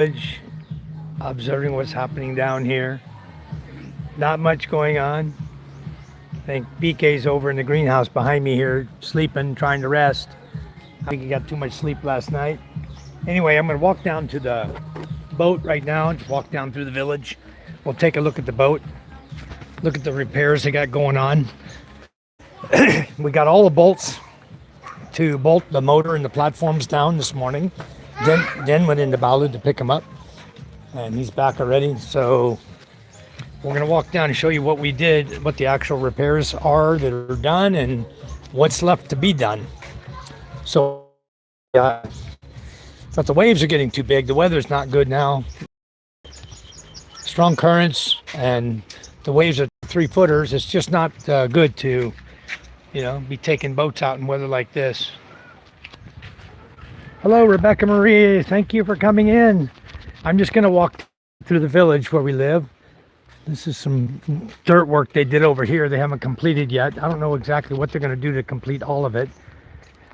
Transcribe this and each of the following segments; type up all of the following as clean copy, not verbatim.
village, observing what's happening down here. Not much going on. I think BK's over in the greenhouse behind me here, sleeping, trying to rest. I think he got too much sleep last night. Anyway, I'm going to walk down to the boat right now, just walk down through the village. We'll take a look at the boat, look at the repairs they got going on. We got all the bolts to bolt the motor and the platforms down this morning. Den went into Balu to pick him up, and he's back already. So we're going to walk down and show you what we did, what the actual repairs are that are done, and what's left to be done. So, but the waves are getting too big. The weather's not good now. Strong currents, and the waves are 3-footers. It's just not good to, be taking boats out in weather like this. Hello, Rebecca Marie. Thank you for coming in. I'm just going to walk through the village where we live. This is some dirt work they did over here. They haven't completed yet. I don't know exactly what they're going to do to complete all of it,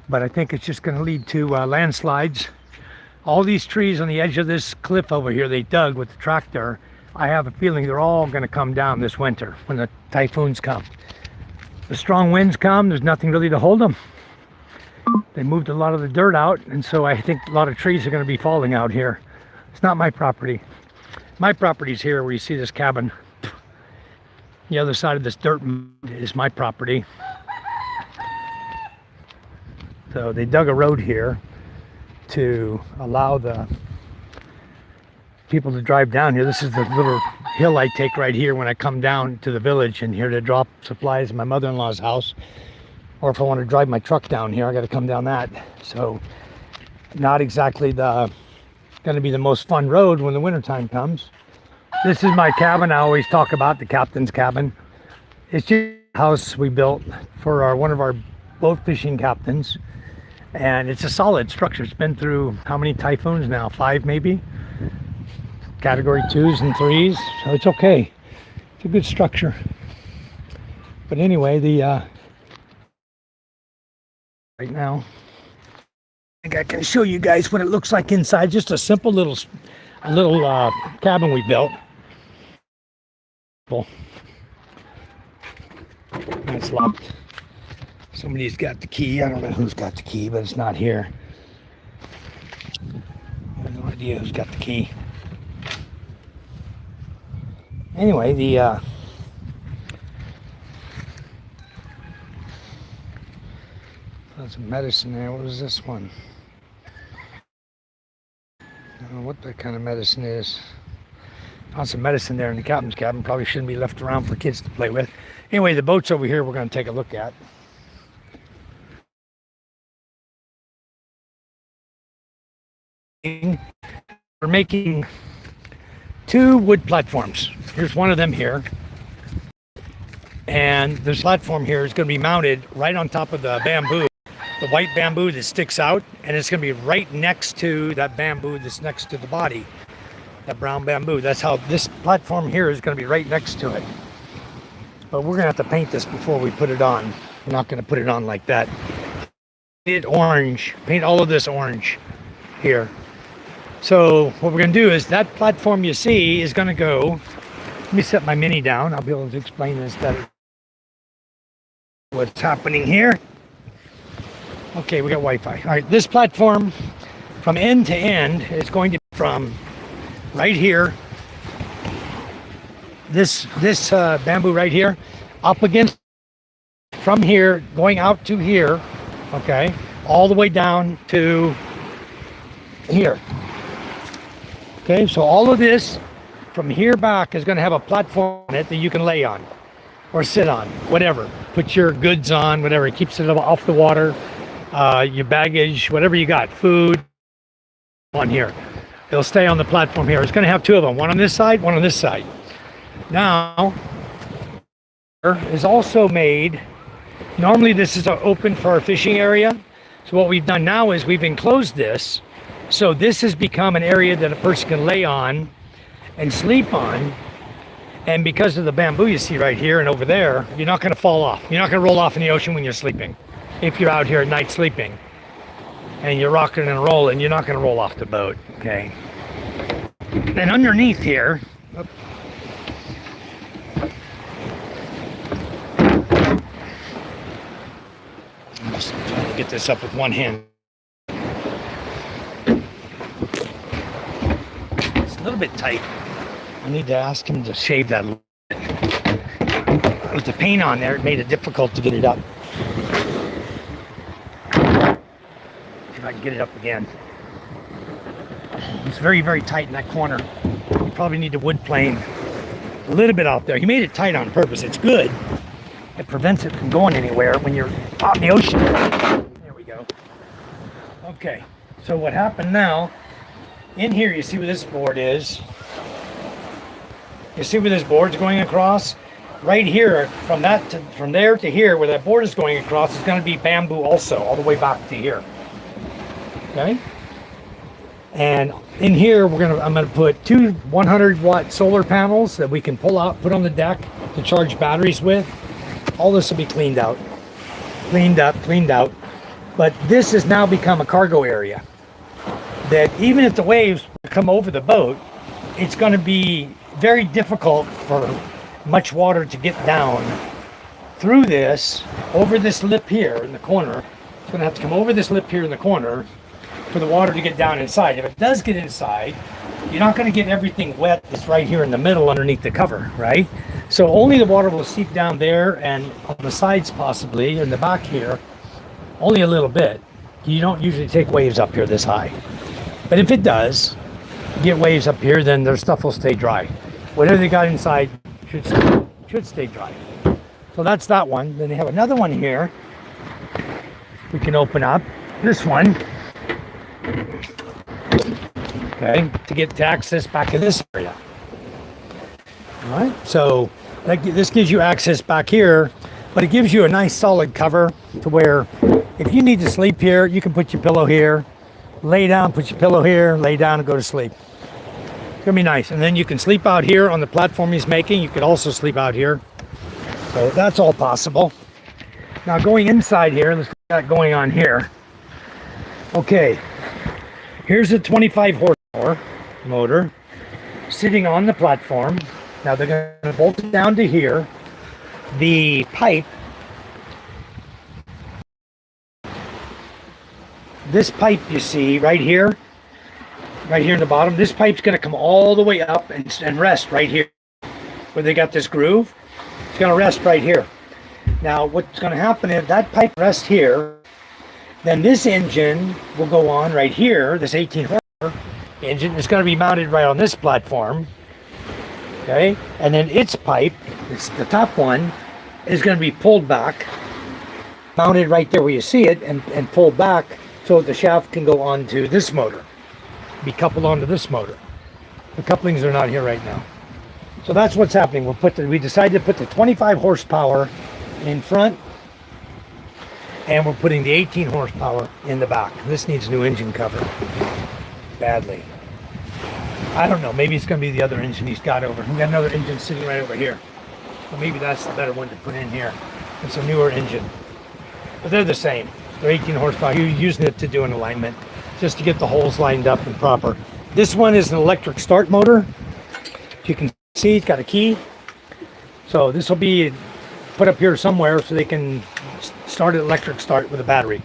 but I think it's just going to lead to landslides. All these trees on the edge of this cliff over here they dug with the tractor, I have a feeling they're all going to come down this winter when the typhoons come. The strong winds come, there's nothing really to hold them. They moved a lot of the dirt out, and so I think a lot of trees are going to be falling out here. It's not my property. My property's here where you see this cabin. The other side of this dirt is my property. So they dug a road here to allow the people to drive down here. This is the little hill I take right here when I come down to the village and here to drop supplies at my mother-in-law's house. Or if I want to drive my truck down here, I got to come down that. So not exactly going to be the most fun road when the wintertime comes. This is my cabin I always talk about, the captain's cabin. It's just a house we built for one of our boat fishing captains. And it's a solid structure. It's been through how many typhoons now? 5 maybe? Category 2s and 3s. So it's okay. It's a good structure. But anyway, right now, I think I can show you guys what it looks like inside. Just a simple little cabin we built. It's locked. Somebody's got the key. I don't know who's got the key, but it's not here. I have no idea who's got the key. Anyway, there's some medicine there. What is this one? I don't know what that kind of medicine is. Found some medicine there in the captain's cabin. Probably shouldn't be left around for kids to play with. Anyway, the boat's over here we're going to take a look at. We're making 2 wood platforms. Here's one of them here. And this platform here is going to be mounted right on top of the bamboo. The white bamboo that sticks out, and it's going to be right next to that bamboo that's next to the body, that brown bamboo. That's how this platform here is going to be right next to it. But we're going to have to paint this before we put it on. We're not going to put it on like that. Paint it orange. Paint all of this orange here. So what we're going to do is that platform you see is going to go. Let me set my mini down. I'll be able to explain this better. What's happening here? Okay, we got Wi-Fi. All right, this platform from end to end is going to be from right here, this bamboo right here, up against, from here, going out to here, okay, all the way down to here. Okay, so all of this from here back is going to have a platform on it that you can lay on or sit on, whatever. Put your goods on, whatever. It keeps it off the water. Your baggage, whatever you got, food on here. It'll stay on the platform here. It's going to have 2 of them, one on this side, one on this side. Now, is also made, normally this is open for our fishing area. So what we've done now is we've enclosed this. So this has become an area that a person can lay on and sleep on. And because of the bamboo you see right here and over there, you're not going to fall off. You're not going to roll off in the ocean when you're sleeping. If you're out here at night sleeping and you're rocking and rolling, you're not going to roll off the boat, okay? And underneath here, I'm just trying to get this up with one hand. It's a little bit tight. I need to ask him to shave that a little bit. With the paint on there, it made it difficult to get it up. See if I can get it up again. It's very, very tight in that corner. You probably need the wood plane a little bit out there. He made it tight on purpose. It's good. It prevents it from going anywhere when you're out in the ocean. There we go. Okay, so what happened now, in here you see where this board is. You see where this board's going across? Right here, from there to here, where that board is going across, is going to be bamboo also, all the way back to here. Okay? And in here, I'm gonna put two 100-watt solar panels that we can pull out, put on the deck to charge batteries with. All this will be cleaned out, cleaned out. But this has now become a cargo area that even if the waves come over the boat, it's going to be very difficult for much water to get down through this, over this lip here in the corner. It's going to have to come over this lip here in the corner for the water to get down inside. If it does get inside, you're not going to get everything wet that's right here in the middle underneath the cover, right? So only the water will seep down there and on the sides possibly, in the back here, only a little bit. You don't usually take waves up here this high. But if it does, get waves up here, then their stuff will stay dry. Whatever they got inside should stay dry. So that's that one. Then they have another one here. We can open up this one. Okay, to access back to this area. All right, so this gives you access back here, but it gives you a nice solid cover to where if you need to sleep here, you can put your pillow here, lay down, put your pillow here, lay down and go to sleep. It's gonna be nice. And then you can sleep out here on the platform he's making. You could also sleep out here. So that's all possible. Now going inside here, let's see what going on here. Okay, here's a 25 horsepower motor sitting on the platform. Now they're going to bolt it down to here. The pipe, this pipe you see right here in the bottom, this pipe's going to come all the way up and rest right here where they got this groove. It's going to rest right here. Now what's going to happen is that pipe rests here, then this engine will go on right here. This 18 horsepower engine is going to be mounted right on this platform. Okay, and then its pipe, it's the top one, is going to be pulled back, mounted right there where you see it, and pulled back so the shaft can go onto this motor, be coupled onto this motor. The couplings are not here right now. So that's what's happening. We decided to put the 25 horsepower in front, and we're putting the 18 horsepower in the back. This needs new engine cover badly. I don't know, maybe it's going to be the other engine he's got over. We've got another engine sitting right over here. So maybe that's the better one to put in here. It's a newer engine. But they're the same. They're 18 horsepower. You're using it to do an alignment, just to get the holes lined up and proper. This one is an electric start motor. You can see it's got a key. So this will be put up here somewhere so they can start an electric start with a battery.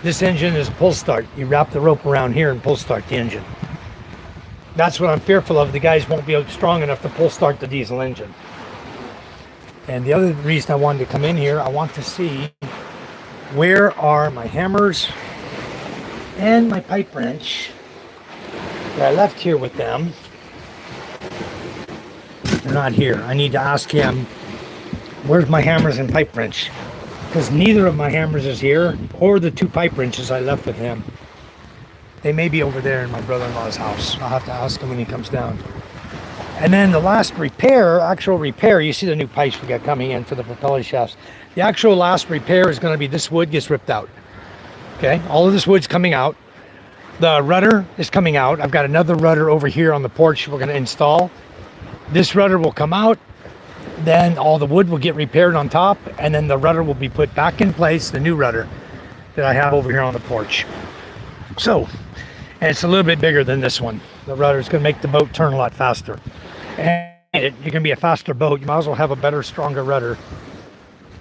This engine is pull start. You wrap the rope around here and pull start the engine. That's what I'm fearful of. The guys won't be strong enough to pull start the diesel engine. And the other reason I wanted to come in here, I want to see where are my hammers and my pipe wrench that I left here with them. They're not here. I need to ask him, where's my hammers and pipe wrench? Because neither of my hammers is here, or the two pipe wrenches I left with him. They may be over there in my brother-in-law's house. I'll have to ask him when he comes down. And then the last repair, actual repair, you see the new pipes we got coming in for the propeller shafts. The actual last repair is going to be this wood gets ripped out. Okay, all of this wood's coming out. The rudder is coming out. I've got another rudder over here on the porch we're going to install. This rudder will come out. Then all the wood will get repaired on top. And then the rudder will be put back in place, the new rudder that I have over here on the porch. So, and it's a little bit bigger than this one. The rudder is going to make the boat turn a lot faster. And you're going to be a faster boat. You might as well have a better, stronger rudder.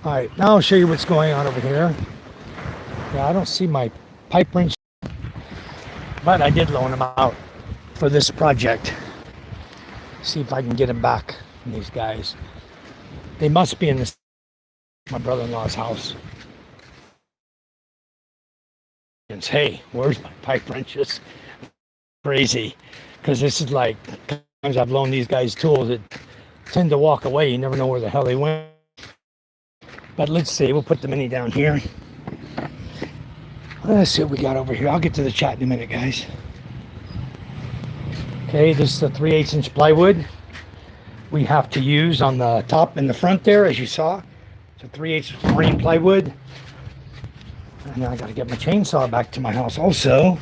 All right, now I'll show you what's going on over here. Yeah, I don't see my pipe wrench, but I did loan them out for this project. See if I can get them back from these guys. They must be in this my brother-in-law's house. And hey, where's my pipe wrenches? Crazy, because this is like times I've loaned these guys tools that tend to walk away. You never know where the hell they went. But let's see, we'll put the mini down here. Let's see what we got over here. I'll get to the chat in a minute, guys. Okay, this is the 3/8 inch plywood we have to use on the top and the front there, as you saw. It's a 3/8 frame plywood. And now I got to get my chainsaw back to my house also.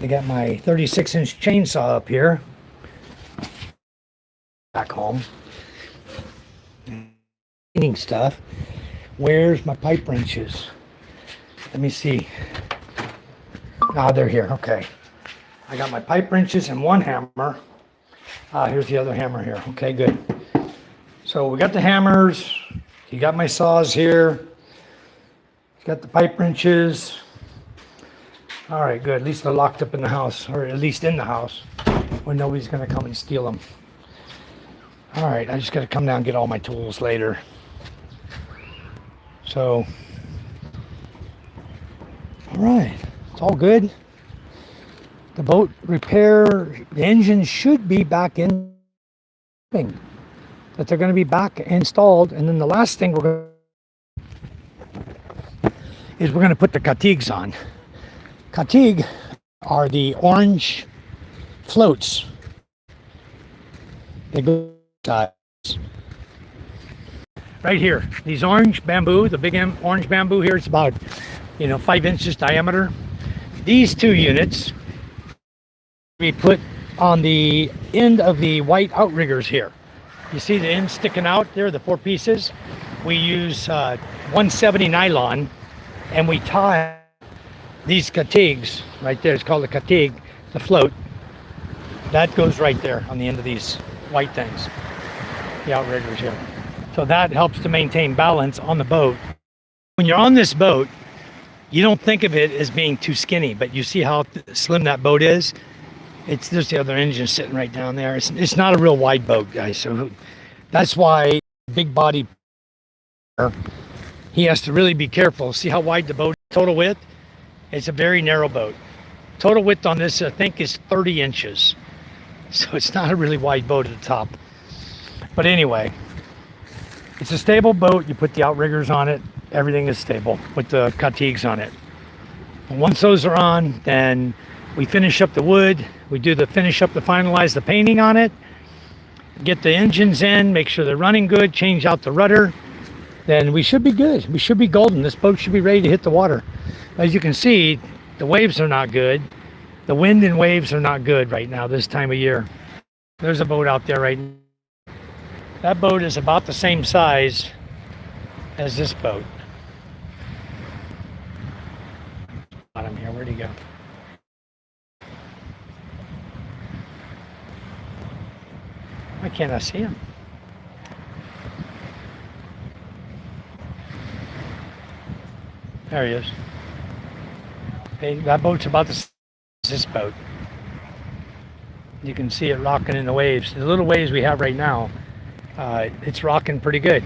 I got my 36 inch chainsaw up here. Back home. Cleaning stuff. Where's my pipe wrenches? Let me see. Ah, they're here. Okay. I got my pipe wrenches and one hammer. Here's the other hammer here. Okay, good. So we got the hammers. You got my saws here. Got the pipe wrenches. All right, good. At least they're locked up in the house, or at least in the house, when nobody's going to come and steal them. All right, I just got to come down and get all my tools later. So, all right, it's all good. The boat repair, the engine should be back in. That they're going to be back installed, and then the last thing we're going to put the Katigues on. Katigue are the orange floats. They go right here. These orange bamboo, the big orange bamboo here, it's about 5 inches diameter. These two units we put on the end of the white outriggers here. You see the end sticking out there, the 4 pieces. We use 170 nylon, and we tie these Katigues right there. It's called the Katigue, the float. That goes right there on the end of these white things, the outriggers here. So that helps to maintain balance on the boat. When you're on this boat, you don't think of it as being too skinny, but you see how slim that boat is. There's the other engine sitting right down there. It's not a real wide boat, guys. So that's why big body, he has to really be careful. See how wide the boat is? Total width? It's a very narrow boat. Total width on this, I think, is 30 inches. So it's not a really wide boat at the top. But anyway, it's a stable boat. You put the outriggers on it. Everything is stable with the Katigues on it. And once those are on, then we finish up the wood. We do finalize the painting on it. Get the engines in, make sure they're running good, change out the rudder. Then we should be good. We should be golden. This boat should be ready to hit the water. As you can see, the waves are not good. The wind and waves are not good right now this time of year. There's a boat out there right now. That boat is about the same size as this boat. Bottom here, where'd he go? Why can't I see him? There he is. Hey, that boat's about the same as this boat. You can see it rocking in the waves. The little waves we have right now, it's rocking pretty good.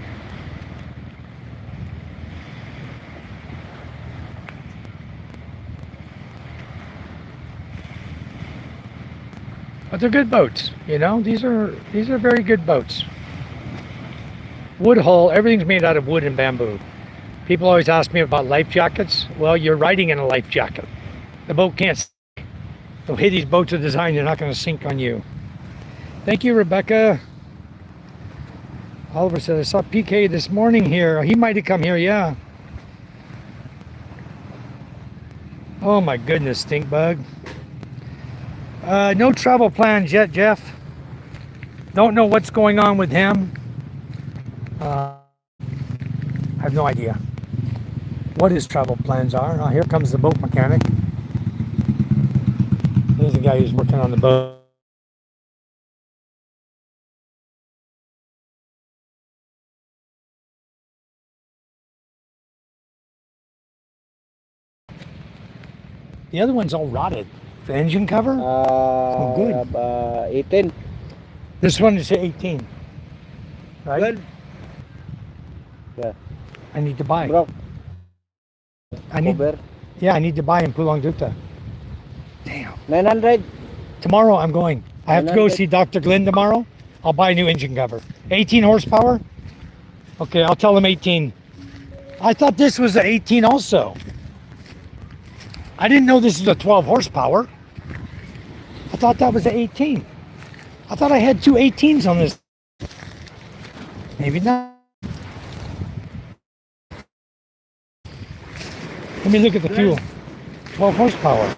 But they're good boats, These are very good boats. Wood hull, everything's made out of wood and bamboo. People always ask me about life jackets. Well, you're riding in a life jacket. The boat can't sink. The way these boats are designed, they're not going to sink on you. Thank you, Rebecca. Oliver said, I saw PK this morning here. He might have come here, yeah. Oh my goodness, stink bug. No travel plans yet, Jeff. Don't know what's going on with him. I have no idea what his travel plans are. Oh, here comes the boat mechanic. There's the guy who's working on the boat. The other one's all rotted. The engine cover? Oh, good. 18. This one is 18. Right? Good. Yeah. I need to buy. Bro, I need. over. Yeah, I need to buy in Pulang Duta. Damn. 900. Tomorrow I'm going. I have to go 900. see Dr. Glenn tomorrow. I'll buy a new engine cover. 18 horsepower? Okay, I'll tell him 18. I thought this was an 18 also. I didn't know this was a 12 horsepower. I thought that was an 18. I thought I had two 18s on this. Maybe not. Let me look at the fuel. 12 horsepower.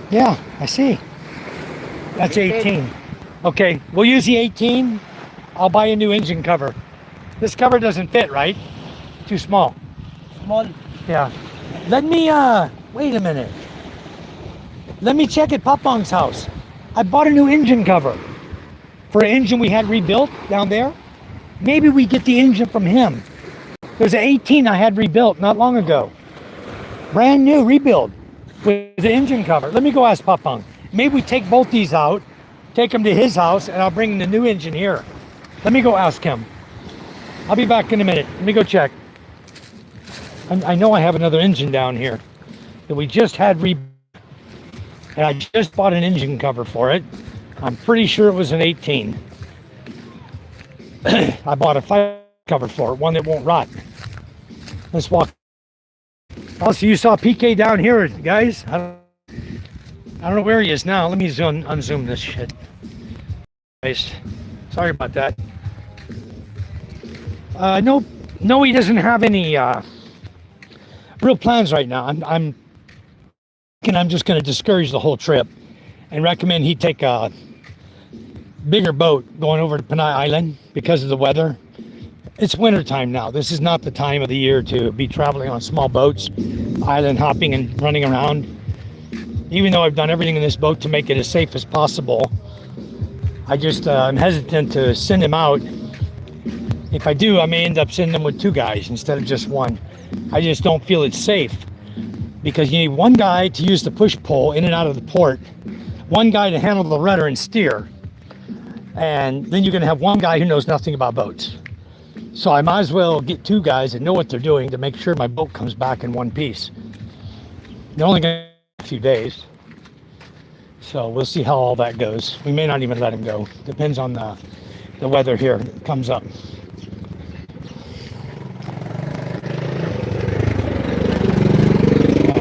Yeah, I see. That's 18. Okay, we'll use the 18. I'll buy a new engine cover. This cover doesn't fit, right? Too small. Small. Yeah. Let me, wait a minute. Let me check at Papang's house. I bought a new engine cover for an engine we had rebuilt down there. Maybe we get the engine from him. There's an 18 I had rebuilt not long ago. Brand new rebuild with the engine cover. Let me go ask Papang. Maybe we take both these out, take them to his house, and I'll bring the new engine here. Let me go ask him. I'll be back in a minute. Let me go check. I know I have another engine down here that we just had rebuilt. And I just bought an engine cover for it. I'm pretty sure it was an 18. I bought a fire cover for it, one that won't rot. Let's walk. Also, you saw PK down here, guys. I don't know where he is now. Let me unzoom this shit. Guys, sorry about that. No, he doesn't have any real plans right now. I'm just going to discourage the whole trip and recommend he take a bigger boat going over to Panay Island because of the weather. It's winter time now. This is not the time of the year to be traveling on small boats, island hopping and running around. Even though I've done everything in this boat to make it as safe as possible, I just I'm hesitant to send him out. If I do, I may end up sending him with two guys instead of just one. I just don't feel it's safe, because you need one guy to use the push pole in and out of the port, one guy to handle the rudder and steer, and then you're going to have one guy who knows nothing about boats. So I might as well get two guys that know what they're doing to make sure my boat comes back in one piece. They're only going to take a few days, so we'll see how all that goes. We may not even let him go. Depends on the weather here that comes up.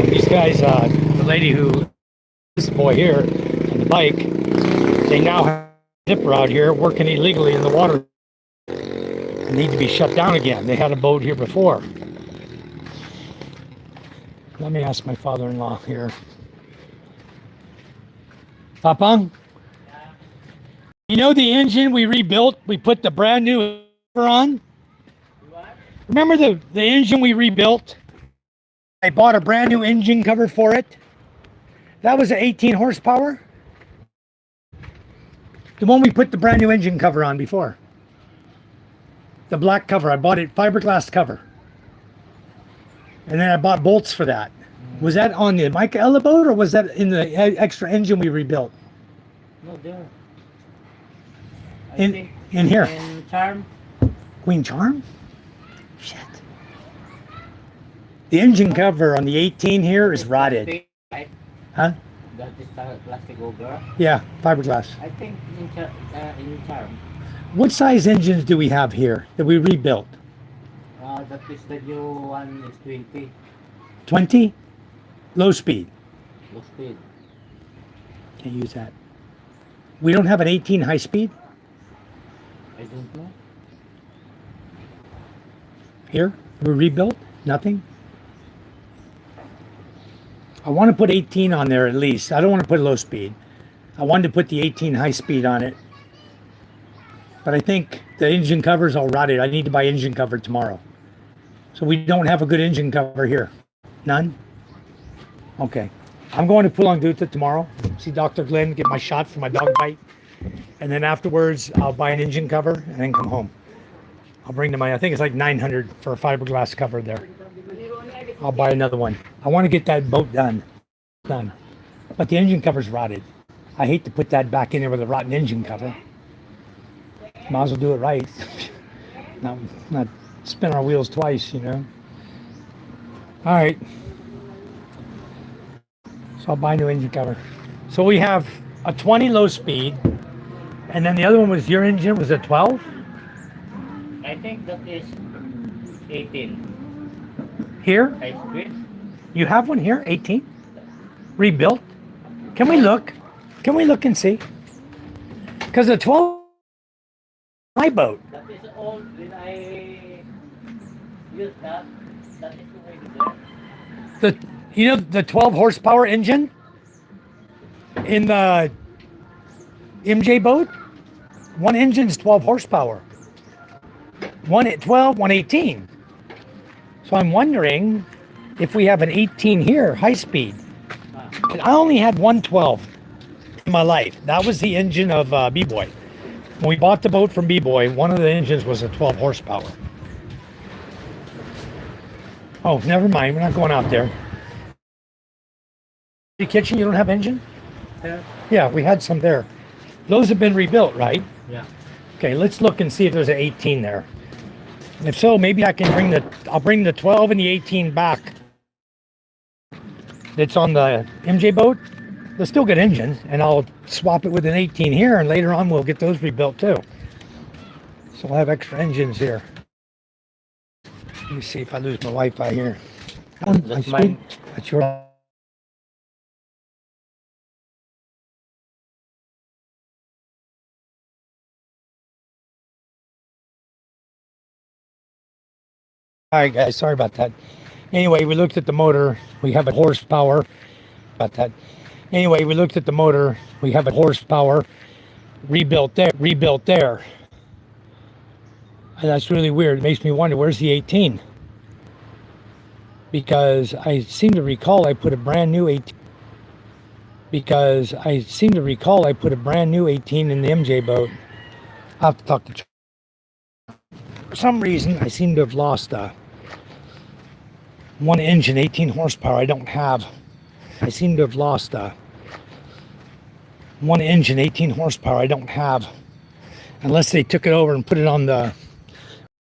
These guys, the lady who, this boy here on the bike, they now have a dipper out here working illegally in the water. They need to be shut down again. They had a boat here before. Let me ask my father-in-law here. Papang? You know the engine we rebuilt? We put the brand new cover on? Remember the engine we rebuilt? I bought a brand new engine cover for it. That was an 18 horsepower. The one we put the brand new engine cover on before. The black cover, I bought it, fiberglass cover. And then I bought bolts for that. Was that on the Michaela boat, or was that in the extra engine we rebuilt? No, there. In here. In Charm. Queen Charm? Shit. The engine cover on the 18 here is rotted. Huh? That is plastic over. Yeah, fiberglass. I think in Charm. What size engines do we have here that we rebuilt? That is the new one is 20. 20? Low speed. Low speed. Can't use that. We don't have an 18 high speed I don't know. here? We rebuilt? Nothing? I want to put 18 on there at least. I don't want to put low speed. I wanted to put the 18 high speed on it. But I think the engine cover is all rotted. I need to buy engine cover tomorrow. So we don't have a good engine cover here. None? Okay. I'm going to Pulang Duta tomorrow. See Dr. Glenn, get my shot for my dog bite. And then afterwards, I'll buy an engine cover and then come home. I'll bring them my, I think it's like 900 for a fiberglass cover there. I'll buy another one. I want to get that boat done. But the engine cover's rotted. I hate to put that back in there with a rotten engine cover. Might as well do it right. Not spin our wheels twice, you know. All right. So I'll buy a new engine cover. So we have a 20 low speed, and then the other one was your engine was a 12? I think that is 18. Here? High speed. You have one here? 18? Rebuilt? Can we look? Can we look and see? Because the 12 my boat. That is old. When I use that, that is the way to go. You know the 12 horsepower engine in the MJ boat? One engine is 12 horsepower. One at 12, one 18. So I'm wondering if we have an 18 here, high speed. I only had one 12 in my life. That was the engine of B-Boy. When we bought the boat from B-Boy, one of the engines was a 12 horsepower. Oh, never mind. We're not going out there. The kitchen, you don't have engine? Yeah. Yeah, we had some there. Those have been rebuilt, right? Yeah. Okay, let's look and see if there's an 18 there. And if so, maybe I can I'll bring the 12 and the 18 back. That's on the MJ boat. They're still good engines, and I'll swap it with an 18 here, and later on we'll get those rebuilt too. So we'll have extra engines here. Let me see if I lose my Wi-Fi here. That's mine. That's your. All right, guys, sorry about that. Anyway, we looked at the motor. We have a horsepower. About that. Anyway, we looked at the motor. We have a horsepower rebuilt there. And that's really weird. It makes me wonder, where's the 18? Because I seem to recall I put a brand new 18. Because I seem to recall I put a brand new 18 in the MJ boat. I'll have to talk to. For some reason, I seem to have lost one engine, 18 horsepower. I don't have. I seem to have lost one engine, 18 horsepower. I don't have. Unless they took it over and put it on the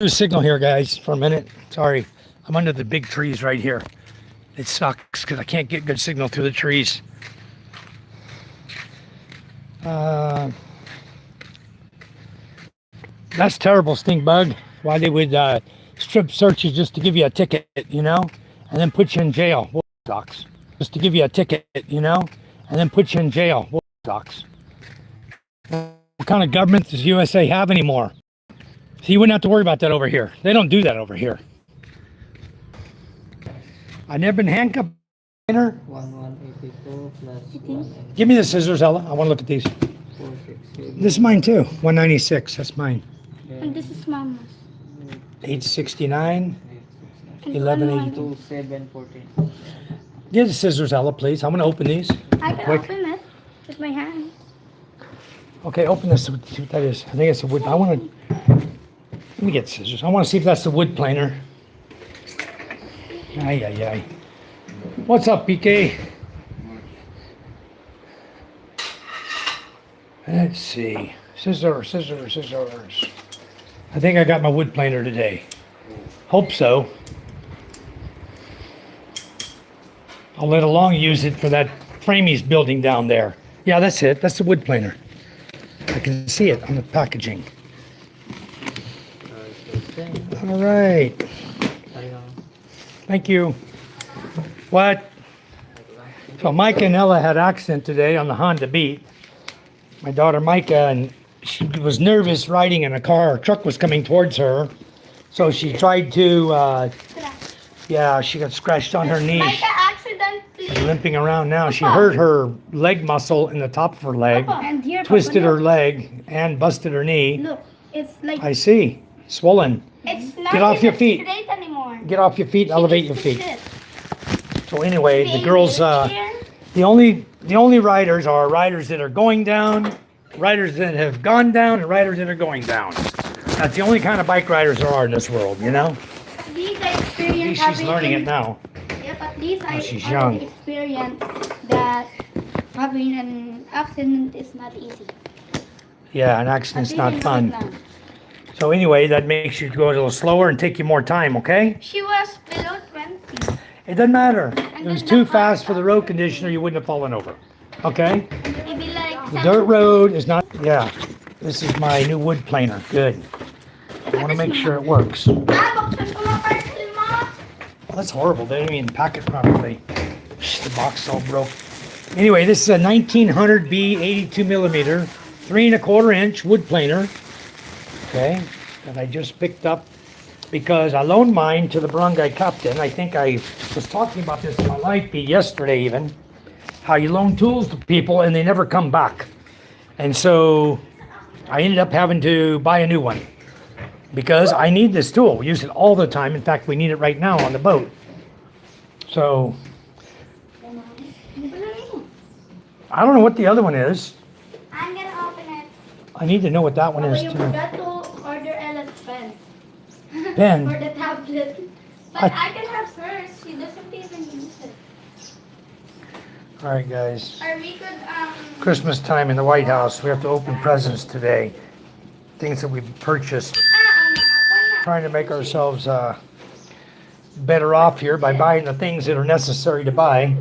signal here, guys, for a minute. Sorry. I'm under the big trees right here. It sucks because I can't get good signal through the trees. That's terrible, stink bug. Why they would strip search you just to give you a ticket, you know, and then put you in jail. What sucks? Just to give you a ticket, you know, and then put you in jail. What sucks? What kind of government does USA have anymore? So you wouldn't have to worry about that over here. They don't do that over here. I've never been handcuffed. 1182 plus 180. Give me the scissors, Ella. I want to look at these. 460. This is mine too. 196. That's mine. And this is Mama's. 869. And 1182. 2714. Give the scissors, Ella, please. I'm going to open these. I can Quick. open it with my hand. Okay, open this. See what that is. I think it's a wood. I want to. Let me get scissors. I want to see if that's the wood planer. Ay, ay, ay. What's up, PK? Let's see. Scissors. I think I got my wood planer today. Hope so. I'll let Along use it for that frame he's building down there. Yeah, that's it. That's the wood planer. I can see it on the packaging. All right. Thank you. What? So Micah and Ella had accident today on the Honda Beat. My daughter Micah, and she was nervous riding in a car. A truck was coming towards her. So she tried to, yeah, she got scratched on her knee. Like an accident. She's limping around now. She hurt her leg muscle in the top of her leg, And here, twisted Papa, her leg, and busted her knee. look, it's like I see. Swollen. it's not Get off even your feet. straight anymore. Get off your feet, elevate your It's the feet. shit. So anyway, the Being girls, wheelchair, the only riders are riders that are going down, riders that have gone down, and riders that are going down. That's the only kind of bike riders there are in this world, you know? these At experience least she's having learning it in- now. least I she's already young. experienced that having an accident is not easy. Yeah, an At accident's least not I know it fun. now. So anyway, that makes you go a little slower and take you more time, okay? She was below 20. It doesn't matter. And It was then too the car fast for the road conditioner. You wouldn't have fallen over. Okay? Maybe like The dirt road is not, yeah. This is my new wood planer. Good. I want to make sure it works. Well, buksan ko mga parcel mo. that's horrible. They didn't even pack it properly. The box all broke. Anyway, this is a 1900B 82 millimeter, 3 1/4 inch wood planer. Okay, that I just picked up because I loaned mine to the barangay captain. I think I was talking about this in my live feed yesterday even, how you loan tools to people and they never come back. And so I ended up having to buy a new one because I need this tool. We use it all the time. In fact, we need it right now on the boat. So I don't know what the other one is. I'm gonna open it. I need to know what that one is You too. forgot to order Ella's pen. Pen. For the tablet. But I can have hers. She doesn't even use it. All right, guys. Or we could Christmas time in the White House. We have to open presents today. Things that we purchased. Trying to make ourselves better off here by buying the things that are necessary to buy.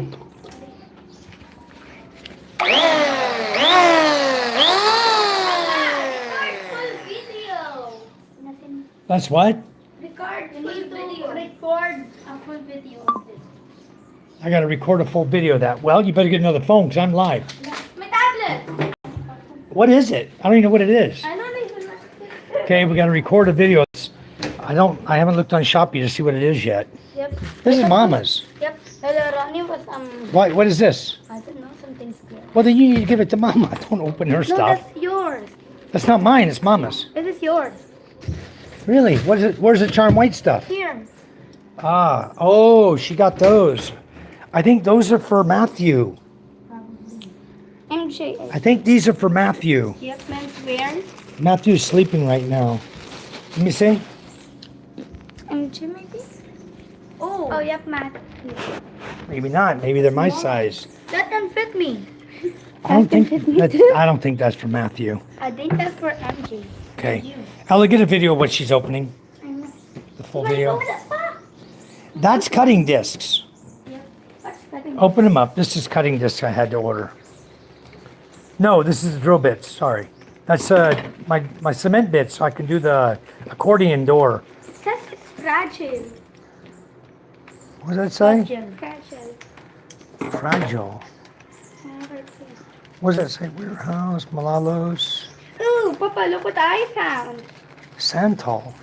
full video. That's what? Record full video. Record a full video of this. I got to record a full video of that. Well, you better get another phone because I'm live. My tablet. What is it? I don't even know what it is. I don't even know. Okay, we got to record a video. I haven't looked on Shopee to see what it is yet. Yep. This is Mama's. Yep. Hello, Ronnie was What is this? I don't know, something's good. Well, then you need to give it to Mama. Don't open her No, stuff. that's yours. That's not mine. It's Mama's. This is yours. Really? What is it? Where's the Charm White stuff? Here. Ah, oh, she got those. I think those are for Matthew. MJ. I think these are for Matthew. Yep, menswear. Matthew's sleeping right now. Let me see. MJ maybe? Oh, yep, Matt. Maybe not. Maybe they're my size. That can fit me. I don't think fit me that, too. I don't think that's for Matthew. I think that's for MJ. Okay. You. Ella, get a video of what she's opening. I know. The full Like, video. oh, that- ah! That's cutting discs. Yep. What's cutting? Open them up. This is cutting discs I had to order. No, this is the drill bits. Sorry. That's my cement bits so I can do the accordion door. It says it's fragile. What does that say? Fragile. Fragile. What does that say? Warehouse, Malalos, Ooh, Papa, look what I found. Santal.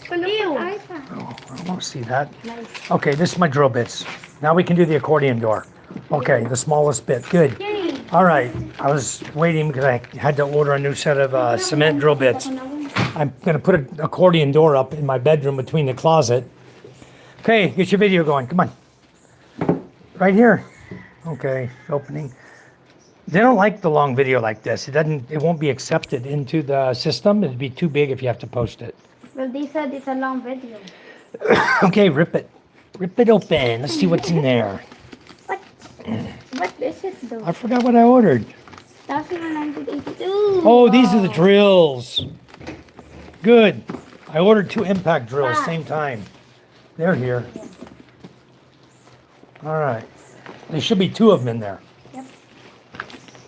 Look what I found. Oh, I don't see that. Nice. Okay, this is my drill bits. Now we can do the accordion door. Okay, the smallest bit. Good. Yay. All right. I was waiting because I had to order a new set of cement drill bits. I'm going to put an accordion door up in my bedroom between the closet. Okay, get your video going. Come on. Right here. Okay, opening. They don't like the long video like this. It won't be accepted into the system. It'd be too big if you have to post it. Well, they said it's a long video. Okay, rip it. Rip it open. Let's see what's in there. What? What is it though? I forgot what I ordered. 1982. Oh, these are the drills. Good. I ordered 2 impact drills Wow. same time. They're here. All right. There should be 2 of them in there. Yep.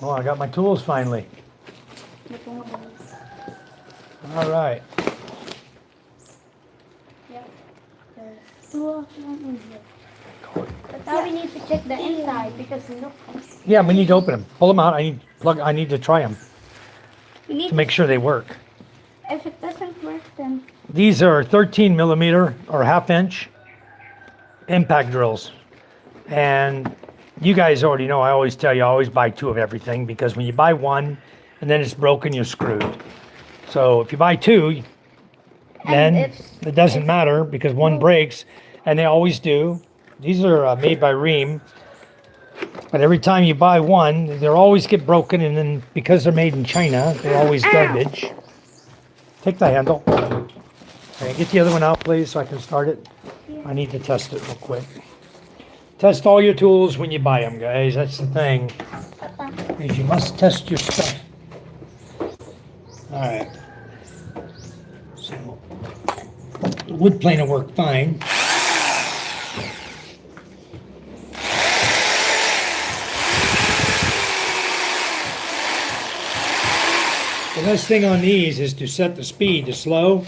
Oh, I got my tools finally. All right. Yep. There's 2 of them in here. But now we need to check the inside because look. Yeah, we need to open them. Pull them out. I need to try them We need to make sure they work. if it doesn't work then. These are 13 millimeter or ½ inch impact drills. And you guys already know, I always tell you, always buy 2 of everything because when you buy 1 and then it's broken, you're screwed. So if you buy 2, then it doesn't matter because 1 breaks, and they always do. These are made by Rheem. But every time you buy 1, they'll always get broken, and then because they're made in China, they're always garbage. Take the handle. Okay, get the other one out, please, so I can start it. I need to test it real quick. Test all your tools when you buy them, guys. That's the thing. Papa. Is you must test your stuff. All right. So the wood plane will work fine. The best thing on these is to set the speed to slow.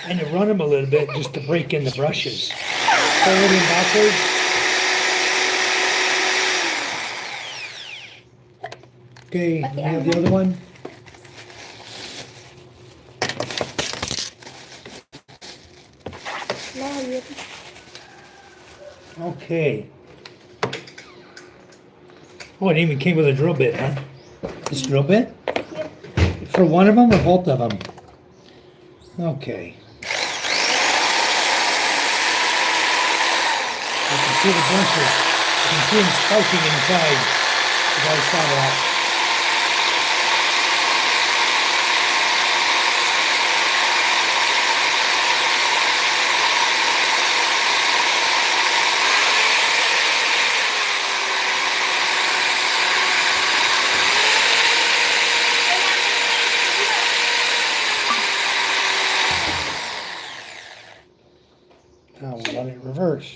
And to run them a little bit just to break in the brushes. Forward and backwards. Okay, we have the other one. Okay. Oh, it even came with a drill bit, huh? This drill bit? For one of them or both of them? Okay. You can see the brushes. You can see them sparking inside. You guys saw that. Now we'll run it reverse.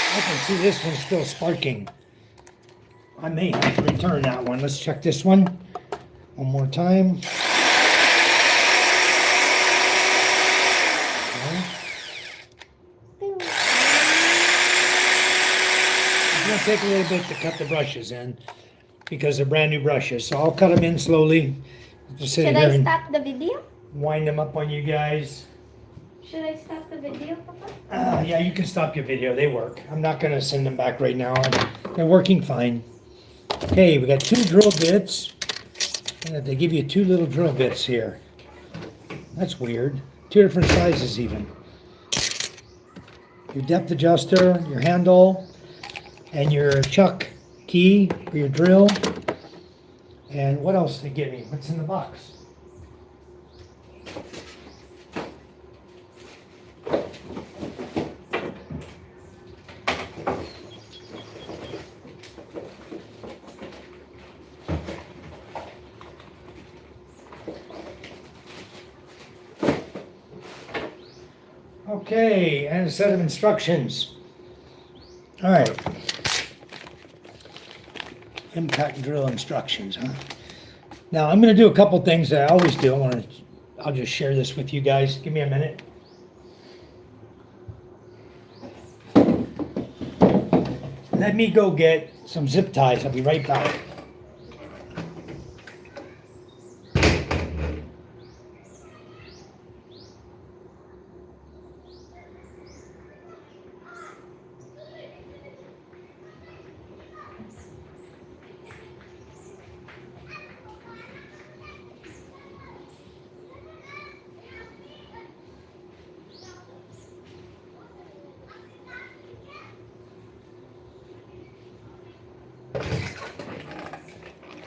I can see this one's still sparking. I may have to return that one. Let's check this one more time. Okay. It's going to take a little bit to cut the brushes in because they're brand new brushes. So I'll cut them in slowly. Just sit Should here I and stop the video? wind them up on you guys. Should I stop the video, Papa? Yeah, you can stop your video. They work. I'm not going to send them back right now. They're working fine. Okay, we got two drill bits. And they give you two little drill bits here. That's weird. Two different sizes even. Your depth adjuster, your handle, and your chuck key for your drill. And what else did they give me? What's in the box? Okay, and a set of instructions. All right. Impact drill instructions, huh? Now I'm going to do a couple things that I always do. I'll just share this with you guys. Give me a minute. Let me go get some zip ties. I'll be right back.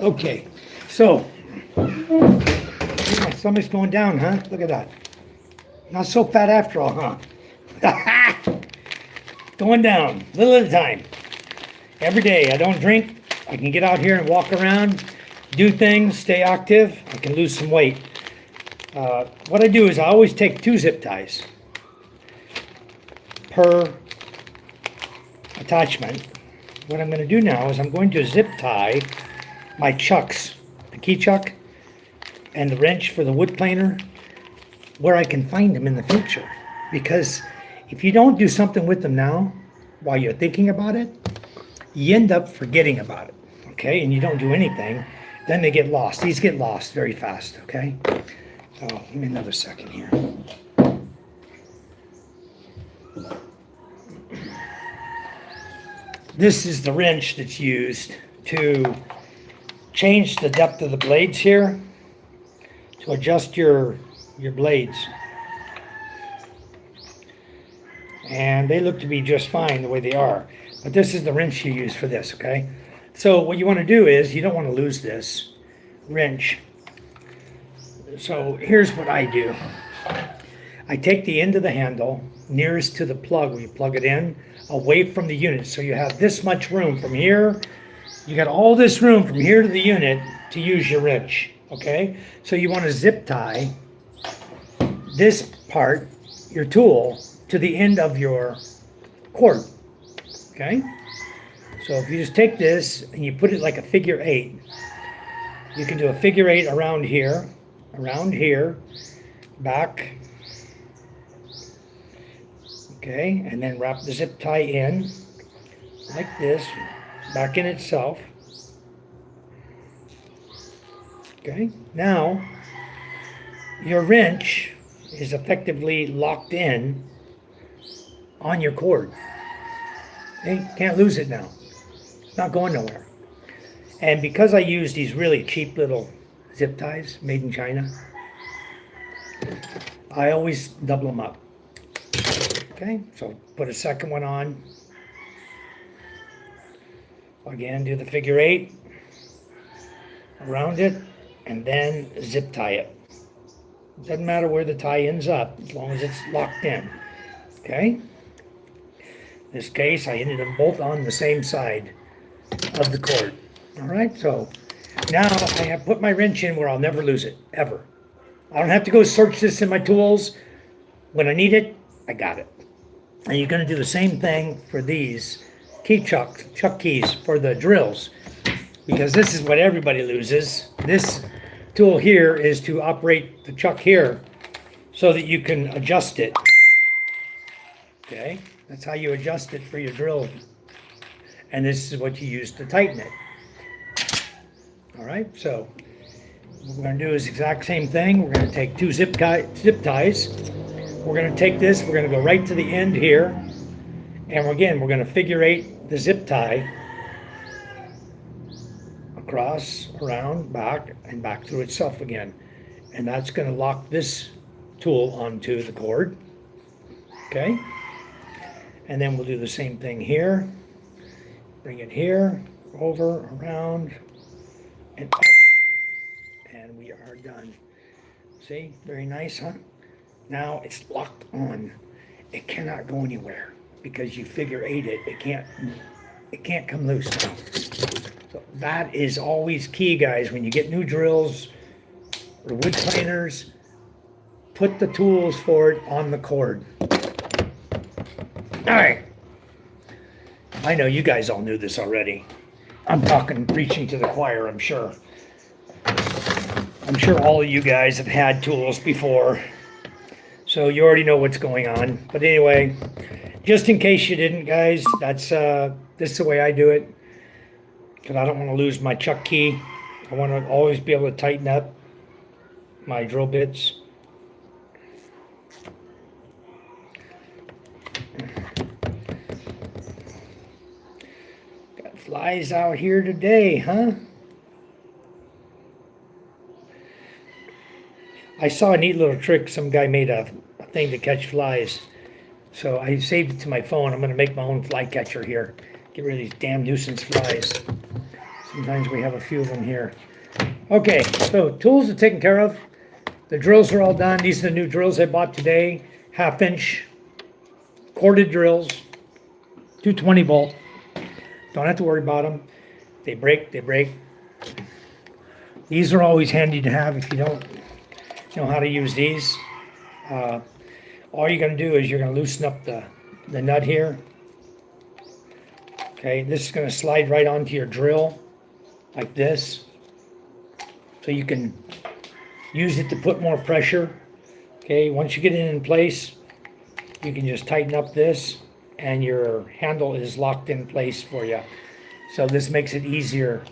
Okay, so my stomach's going down, huh? Look at that. Not so fat after all, huh? Going down, little at a time. Every day, I don't drink. I can get out here and walk around, do things, stay active. I can lose some weight. What I do is I always take 2 zip ties per attachment. What I'm going to do now is I'm going to zip tie my chucks, the key chuck and the wrench for the wood planer, where I can find them in the future. Because if you don't do something with them now, while you're thinking about it, you end up forgetting about it, okay? And you don't do anything, then they get lost. These get lost very fast, okay? Oh, give me another second here. This is the wrench that's used to change the depth of the blades here, to adjust your blades. And they look to be just fine the way they are. But this is the wrench you use for this, okay? So what you want to do is, you don't want to lose this wrench. So here's what I do. I take the end of the handle nearest to the plug where you plug it in, away from the unit. So you have this much room from here. You got all this room from here to the unit to use your wrench, okay? So you want to zip tie this part, your tool, to the end of your cord, okay? So if you just take this and you put it like a figure 8, you can do a figure 8 around here, back, okay, and then wrap the zip tie in like this, back in itself. Okay, now your wrench is effectively locked in on your cord. Okay, can't lose it now. It's not going nowhere. And because I use these really cheap little zip ties made in China, I always double them up. Okay, so put a second one on. Again, do the figure 8 around it, and then zip tie it. Doesn't matter where the tie ends up, as long as it's locked in. Okay? In this case, I ended them both on the same side of the cord. All right, so now I have put my wrench in where I'll never lose it, ever. I don't have to go search this in my tools. When I need it, I got it. And you're going to do the same thing for these key chuck keys for the drills, because this is what everybody loses. This tool here is to operate the chuck here so that you can adjust it. Okay, that's how you adjust it for your drill. And this is what you use to tighten it. All right, so what we're going to do is the exact same thing. We're going to take 2 zip ties. We're going to take this, we're going to go right to the end here, and again, we're going to figure 8 the zip tie across, around, back, and back through itself again. And that's going to lock this tool onto the cord. Okay? And then we'll do the same thing here. Bring it here, over, around, and up, and we are done. See? Very nice, huh? Now it's locked on. It cannot go anywhere because you figure 8 it. It can't come loose now. So that is always key, guys. When you get new drills or wood planers, put the tools for it on the cord. All right. I know you guys all knew this already. I'm preaching to the choir, I'm sure. I'm sure all of you guys have had tools before. So you already know what's going on. But anyway, just in case you didn't, guys, that's this is the way I do it. Because I don't want to lose my chuck key. I want to always be able to tighten up my drill bits. Got flies out here today, huh? I saw a neat little trick. Some guy made a thing to catch flies. So I saved it to my phone. I'm going to make my own fly catcher here. Get rid of these damn nuisance flies. Sometimes we have a few of them here. Okay, so tools are taken care of. The drills are all done. These are the new drills I bought today. 1/2-inch corded drills. 220 volt. Don't have to worry about them. They break, they break. These are always handy to have if you don't know how to use these. All you're going to do is you're going to loosen up the nut here. Okay, this is going to slide right onto your drill like this. So you can use it to put more pressure. Okay, once you get it in place, you can just tighten up this and your handle is locked in place for you. So this makes it easier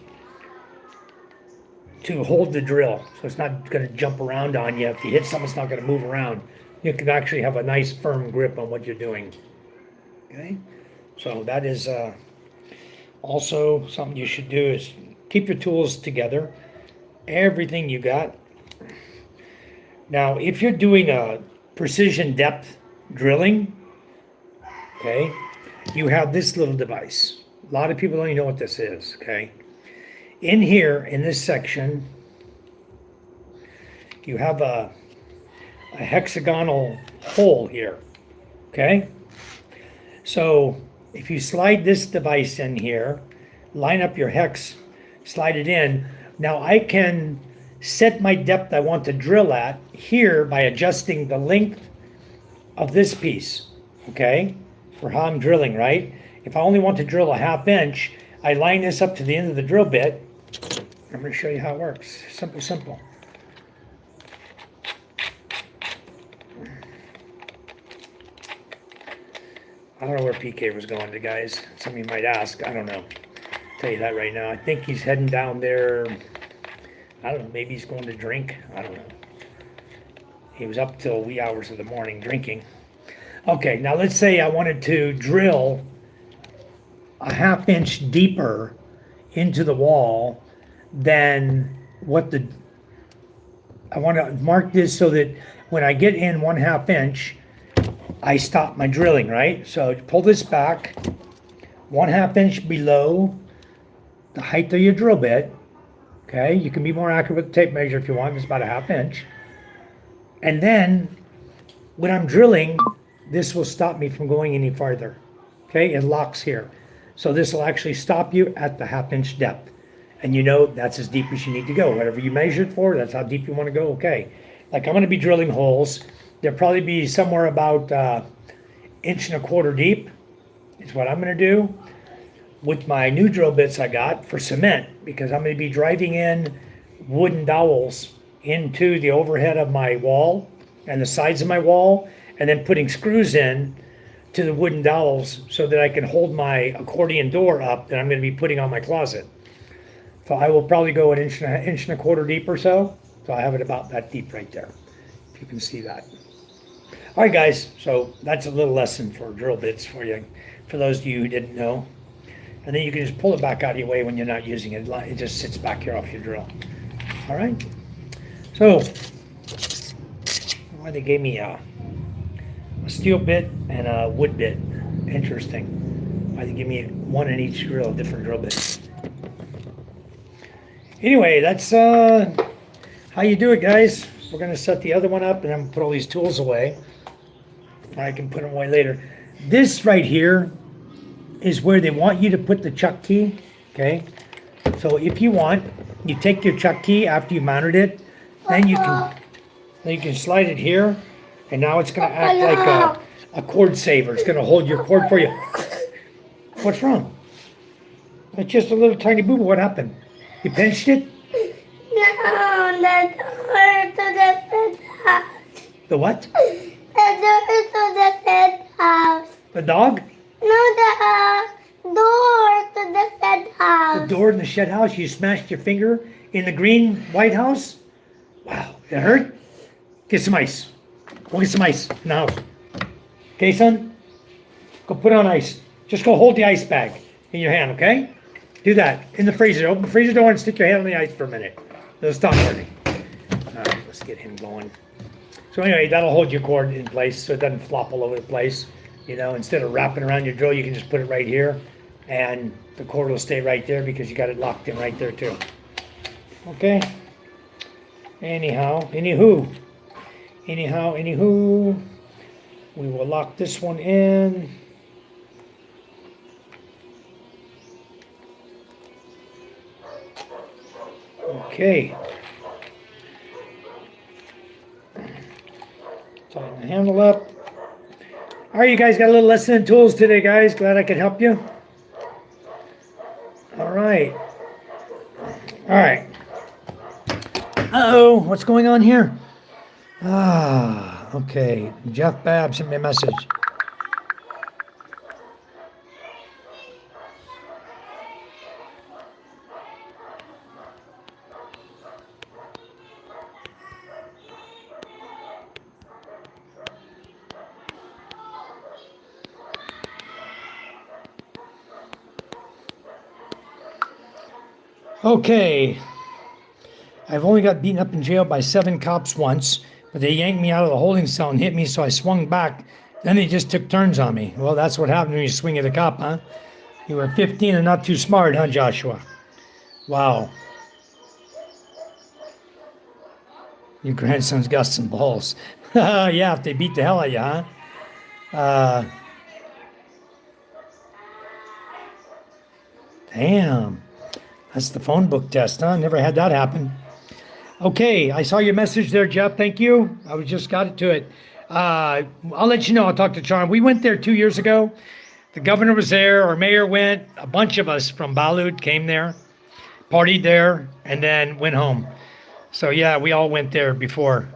to hold the drill, so it's not going to jump around on you. If you hit something, it's not going to move around. You can actually have a nice firm grip on what you're doing. Okay, so that is Also, something you should do is keep your tools together, everything you got. Now, if you're doing a precision depth drilling, okay, you have this little device. A lot of people don't even know what this is, okay? In here, in this section, you have a hexagonal hole here, okay? So if you slide this device in here, line up your hex, slide it in. Now I can set my depth I want to drill at here by adjusting the length of this piece, okay? For how I'm drilling, right? If I only want to drill a 1/2 inch, I line this up to the end of the drill bit. I'm going to show you how it works. Simple, simple. I don't know where PK was going to, guys. Some of you might ask. I don't know. I'll tell you that right now. I think he's heading down there. I don't know. Maybe he's going to drink. I don't know. He was up till wee hours of the morning drinking. Okay, now let's say I wanted to drill a 1/2 inch deeper into the wall than what the... I want to mark this so that when I get in 1/2 inch, I stop my drilling, right? So pull this back 1/2 inch below the height of your drill bit. Okay, you can be more accurate with the tape measure if you want. It's about a 1/2 inch. And then when I'm drilling, this will stop me from going any farther. Okay, it locks here. So this will actually stop you at the 1/2 inch depth. And you know that's as deep as you need to go. Whatever you measured for, that's how deep you want to go. Okay, like I'm going to be drilling holes. There'll probably be somewhere about 1.25 inches deep is what I'm going to do with my new drill bits I got for cement, because I'm going to be driving in wooden dowels into the overhead of my wall and the sides of my wall, and then putting screws in to the wooden dowels so that I can hold my accordion door up that I'm going to be putting on my closet. So I will probably go 1.25 inches deep or so. So I have it about that deep right there, if you can see that. All right, guys, so that's a little lesson for drill bits for you, for those of you who didn't know. And then you can just pull it back out of your way when you're not using it. It just sits back here off your drill. All right? So, why they gave me a steel bit and a wood bit. Interesting. Why they give me one in each drill, different drill bits. Anyway, that's how you do it, guys. We're going to set the other one up and then put all these tools away. I can put them away later. This right here is where they want you to put the chuck key, okay? So if you want, you take your chuck key after you mounted it, then you can slide it here, and now it's going to act like a cord saver. It's going to hold your cord for you. What's wrong? It's just a little tiny boo-boo. What happened? You pinched it? No, the door to the fed house. The what? The door to the fed house. The dog? No, the door to the fed house. The door in the shed house? You smashed your finger in the green White House? Wow, it hurt? Get some ice. Go get some ice in the house. Okay, son? Go put on ice. Just go hold the ice bag in your hand, okay? Do that. In the freezer. Open the freezer door and stick your hand on the ice for a minute. It'll stop hurting. All right, let's get him going. So anyway, that'll hold your cord in place so it doesn't flop all over the place. You know, instead of wrapping around your drill, you can just put it right here, and the cord will stay right there because you got it locked in right there too. Okay? Anyhow, anywho, we will lock this one in. Okay. Tighten the handle up. All right, you guys got a little lesson in tools today, guys. Glad I could help you. All right. All right. Uh-oh, what's going on here? Okay. Jeff Babb sent me a message. Okay. I've only got beaten up in jail by 7 cops once, but they yanked me out of the holding cell and hit me, so I swung back. Then they just took turns on me. Well, that's what happened when you swing at a cop, huh? You were 15 and not too smart, huh, Joshua? Wow. Your grandson's got some balls. Yeah, if they beat the hell out of you, huh? Damn. That's the phone book test, huh? Never had that happen. Okay, I saw your message there, Jeff. Thank you. I was just got to it. I'll let you know. I'll talk to Charm. We went there 2 years ago. The governor was there. Our mayor went. A bunch of us from Balut came there, partied there, and then went home. So yeah, we all went there before.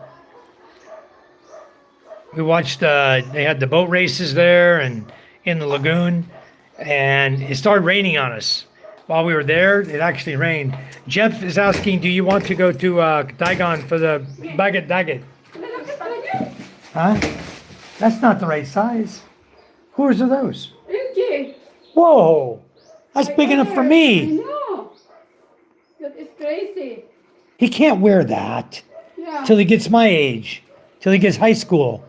We watched. They had the boat races there and in the lagoon, and it started raining on us. While we were there, it actually rained. Jeff is asking, do you want to go to Daigon for the baguette daggett? Huh? That's not the right size. Whose are those? MJ. Whoa! That's big enough for I me. know. That is crazy. He can't wear that Yeah. till he gets my age, till he gets high school.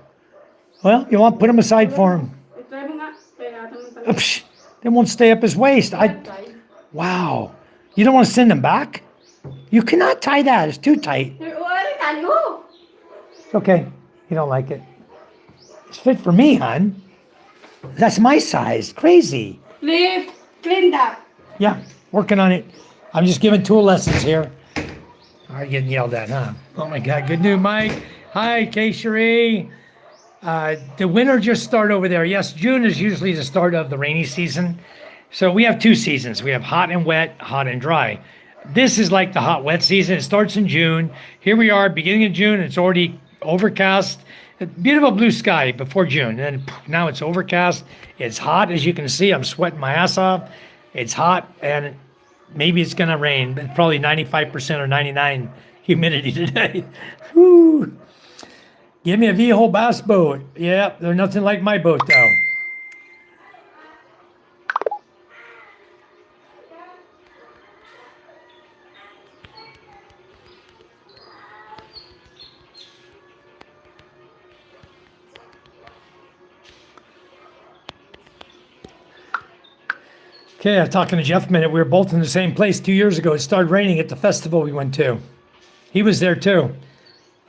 Well, you want to put him aside for him. Try mo nga. Kaya naman Psh, they won't stay up his waist. Wow. You don't want to send him back? You cannot tie that. It's too tight. Okay. You don't like it. It's fit for me, hon. That's my size. Crazy. Please, clean that. Yeah, working on it. I'm just giving tool lessons here. All right, getting yelled at, huh? Oh my God. Good news, Mike. Hi, Kay Cherie. The winter just started over there. Yes, June is usually the start of the rainy season. So we have 2 seasons. We have hot and wet, hot and dry. This is like the hot, wet season. It starts in June. Here we are, beginning of June. It's already overcast. A beautiful blue sky before June. And then now it's overcast. It's hot, as you can see. I'm sweating my ass off. It's hot, and maybe it's going to rain. But probably 95% or 99 humidity today. Woo. Give me a V-hole bass boat. Yeah, they're nothing like my boat, though. Okay, I was talking to Jeff a minute. We were both in the same place 2 years ago. It started raining at the festival we went to. He was there too.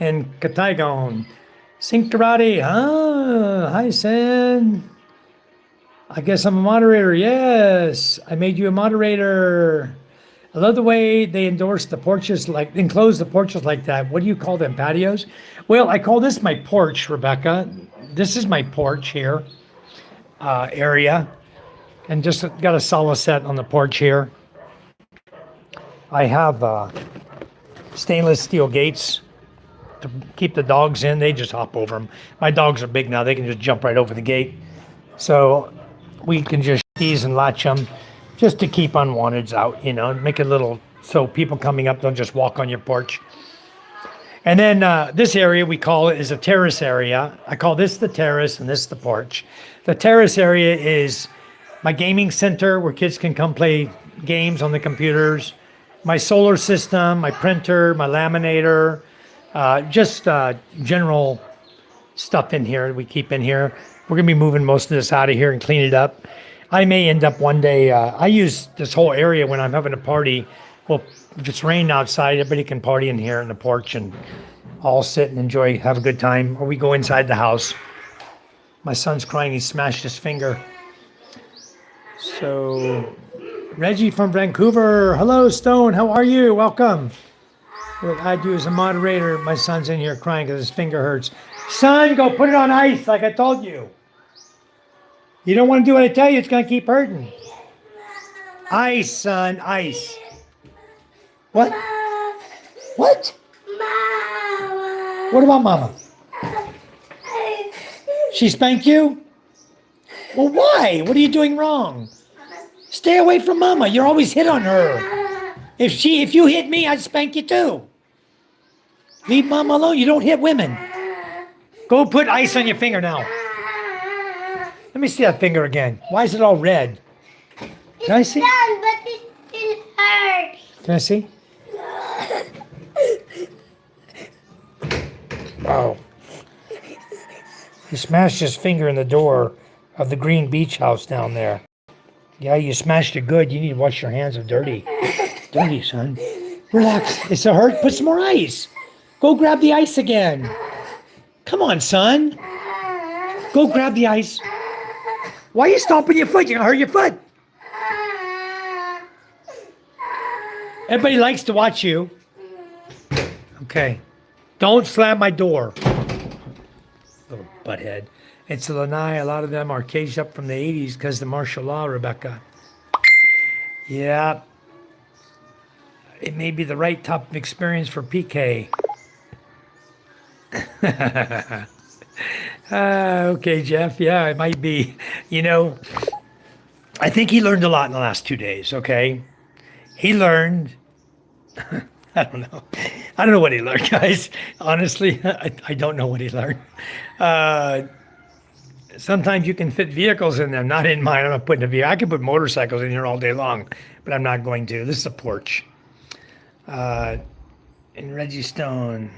In Kataigon. Sink Karate. Ah, hi, Sen. I guess I'm a moderator. Yes, I made you a moderator. I love the way they endorse the porches, like enclose the porches like that. What do you call them, patios? Well, I call this my porch, Rebecca. This is my porch here, area. And just got a solid set on the porch here. I have stainless steel gates to keep the dogs in. They just hop over them. My dogs are big now. They can just jump right over the gate. So we can just tease and latch them just to keep unwanteds out, you know, make it a little so people coming up don't just walk on your porch. And then this area we call it is a terrace area. I call this the terrace and this the porch. The terrace area is my gaming center where kids can come play games on the computers, my solar system, my printer, my laminator, just general stuff in here we keep in here. We're going to be moving most of this out of here and clean it up. I may end up one day, I use this whole area when I'm having a party. Well, if it's raining outside, everybody can party in here in the porch and all sit and enjoy, have a good time. Or we go inside the house. My son's crying, he smashed his finger. So, Reggie from Vancouver. Hello, Stone. How are you? Welcome. We'll add you as a moderator. My son's in here crying because his finger hurts. Son, go put it on ice like I told you. You don't want to do what I tell you. It's going to keep hurting. Ice, son. Ice. What? What? Mama. What about Mama? She spanked you? Well, why? What are you doing wrong? Stay away from Mama. You're always hit on her. If you hit me, I'd spank you too. Leave Mama alone. You don't hit women. Go put ice on your finger now. Let me see that finger again. Why is it all red? Can I see? Done, but it still hurts. Can I see? Oh. He smashed his finger in the door of the green beach house down there. Yeah, you smashed it good. You need to wash your hands. They're dirty. Dirty, son. Relax. It's a hurt. Put some more ice. Go grab the ice again. Come on, son. Go grab the ice. Why are you stomping your foot? You're going to hurt your foot. Everybody likes to watch you. Okay. Don't slam my door. Little butthead. It's a lanai. A lot of them are caged up from the 80s because of the martial law, Rebecca. Yeah. It may be the right type of experience for PK. Okay, Jeff. Yeah, it might be. You know, I think he learned a lot in the last 2 days, okay? He learned... I don't know. I don't know what he learned, guys. Honestly, I don't know what he learned. Sometimes you can fit vehicles in them, not in mine. I'm not putting a vehicle. I can put motorcycles in here all day long, but I'm not going to. This is a porch. And Reggie Stone.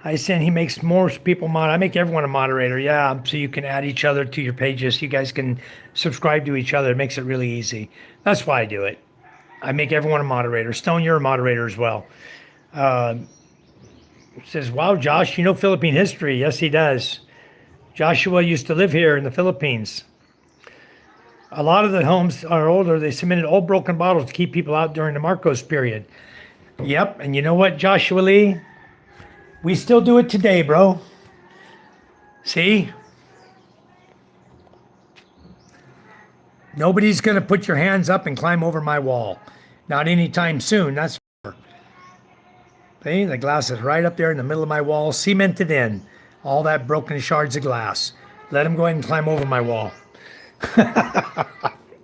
I said he makes more people I make everyone a moderator. Yeah, so you can add each other to your pages. You guys can subscribe to each other. It makes it really easy. That's why I do it. I make everyone a moderator. Stone, you're a moderator as well. Says, wow, Josh, you know Philippine history. Yes, he does. Joshua used to live here in the Philippines. A lot of the homes are older. They cemented old broken bottles to keep people out during the Marcos period. Yep, and you know what, Joshua Lee? We still do it today, bro. See? Nobody's going to put your hands up and climb over my wall. Not anytime soon, that's for sure. See, the glass is right up there in the middle of my wall, cemented in. All that broken shards of glass. Let them go ahead and climb over my wall.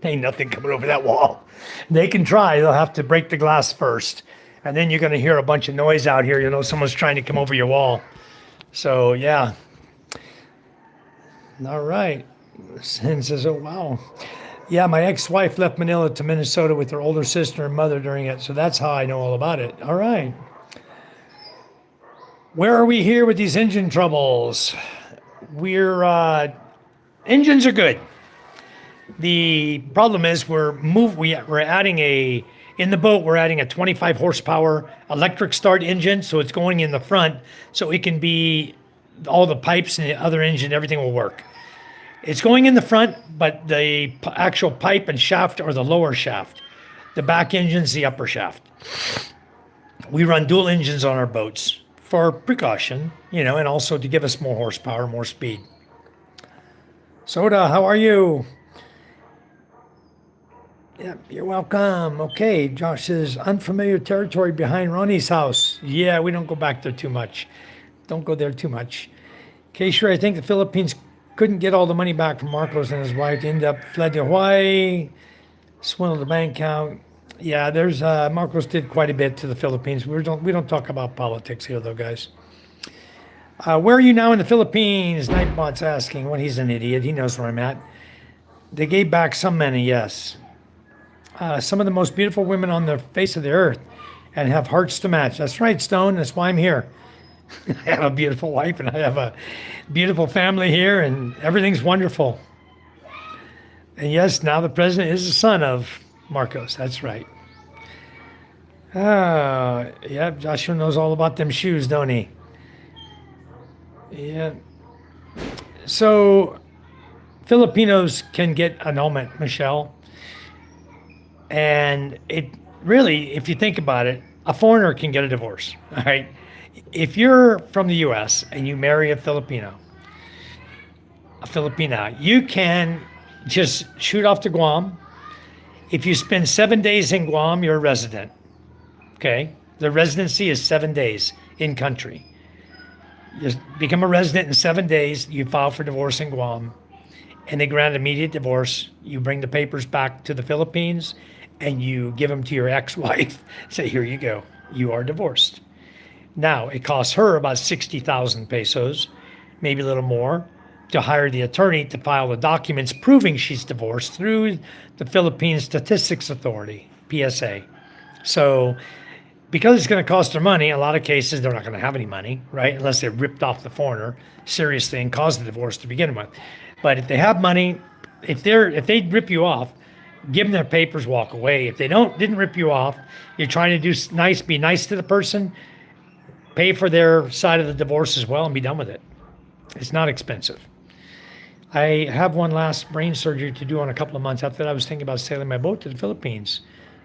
Ain't nothing coming over that wall. They can try. They'll have to break the glass first. And then you're going to hear a bunch of noise out here. You know, someone's trying to come over your wall. So, yeah. All right. Sin says, oh, wow. Yeah, my ex-wife left Manila to Minnesota with her older sister and mother during it. So that's how I know all about it. All right. Where are we here with these engine troubles? Engines are good. The problem is we're adding in the boat, we're adding a 25 horsepower electric start engine. So it's going in the front so it can be all the pipes and the other engine, everything will work. It's going in the front, but the actual pipe and shaft are the lower shaft. The back engine's the upper shaft. We run dual engines on our boats for precaution, you know, and also to give us more horsepower, more speed. Soda, how are you? Yeah, you're welcome. Okay, Josh says, unfamiliar territory behind Ronnie's house. Yeah, we don't go back there too much. Don't go there too much. Okay, sure, I think the Philippines couldn't get all the money back from Marcos and his wife. They ended up fled to Hawaii, swindled the bank account. Yeah, there's Marcos did quite a bit to the Philippines. We don't talk about politics here, though, guys. Where are you now in the Philippines? Nightbot's asking. Well, he's an idiot. He knows where I'm at. They gave back some money, yes. Some of the most beautiful women on the face of the earth and have hearts to match. That's right, Stone. That's why I'm here. I have a beautiful wife and I have a beautiful family here and everything's wonderful. And yes, now the president is the son of Marcos. That's right. Yeah, Joshua knows all about them shoes, don't he? Yeah. So Filipinos can get annulment, Michelle. And it really, if you think about it, a foreigner can get a divorce, all right? If you're from the U.S. and you marry a Filipina, you can just shoot off to Guam. If you spend 7 days in Guam, you're a resident, okay? The residency is 7 days in country. You become a resident in 7 days, you file for divorce in Guam, and they grant immediate divorce. You bring the papers back to the Philippines, and you give them to your ex-wife. Say, here you go. You are divorced. Now, it costs her about 60,000 pesos, maybe a little more, to hire the attorney to file the documents proving she's divorced through the Philippine Statistics Authority, PSA. So because it's going to cost them money, in a lot of cases they're not going to have any money, right? Unless they ripped off the foreigner seriously and caused the divorce to begin with. But if they have money, if they rip you off, give them their papers, walk away. If they didn't rip you off, you're trying to be nice to the person, pay for their side of the divorce as well, and be done with it. It's not expensive. I have one last brain surgery to do in a couple of months. After that, I was thinking about sailing my boat to the Philippines.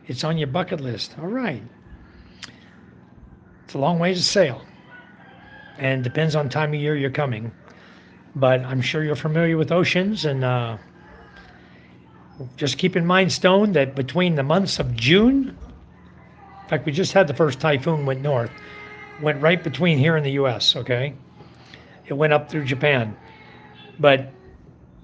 It's on your bucket list. All right. It's a long way to sail, and depends on time of year you're coming. But I'm sure you're familiar with oceans, and just keep in mind, Stone, that between the months of June, in fact, we just had the first typhoon went north, went right between here and the U.S. Okay, it went up through Japan, but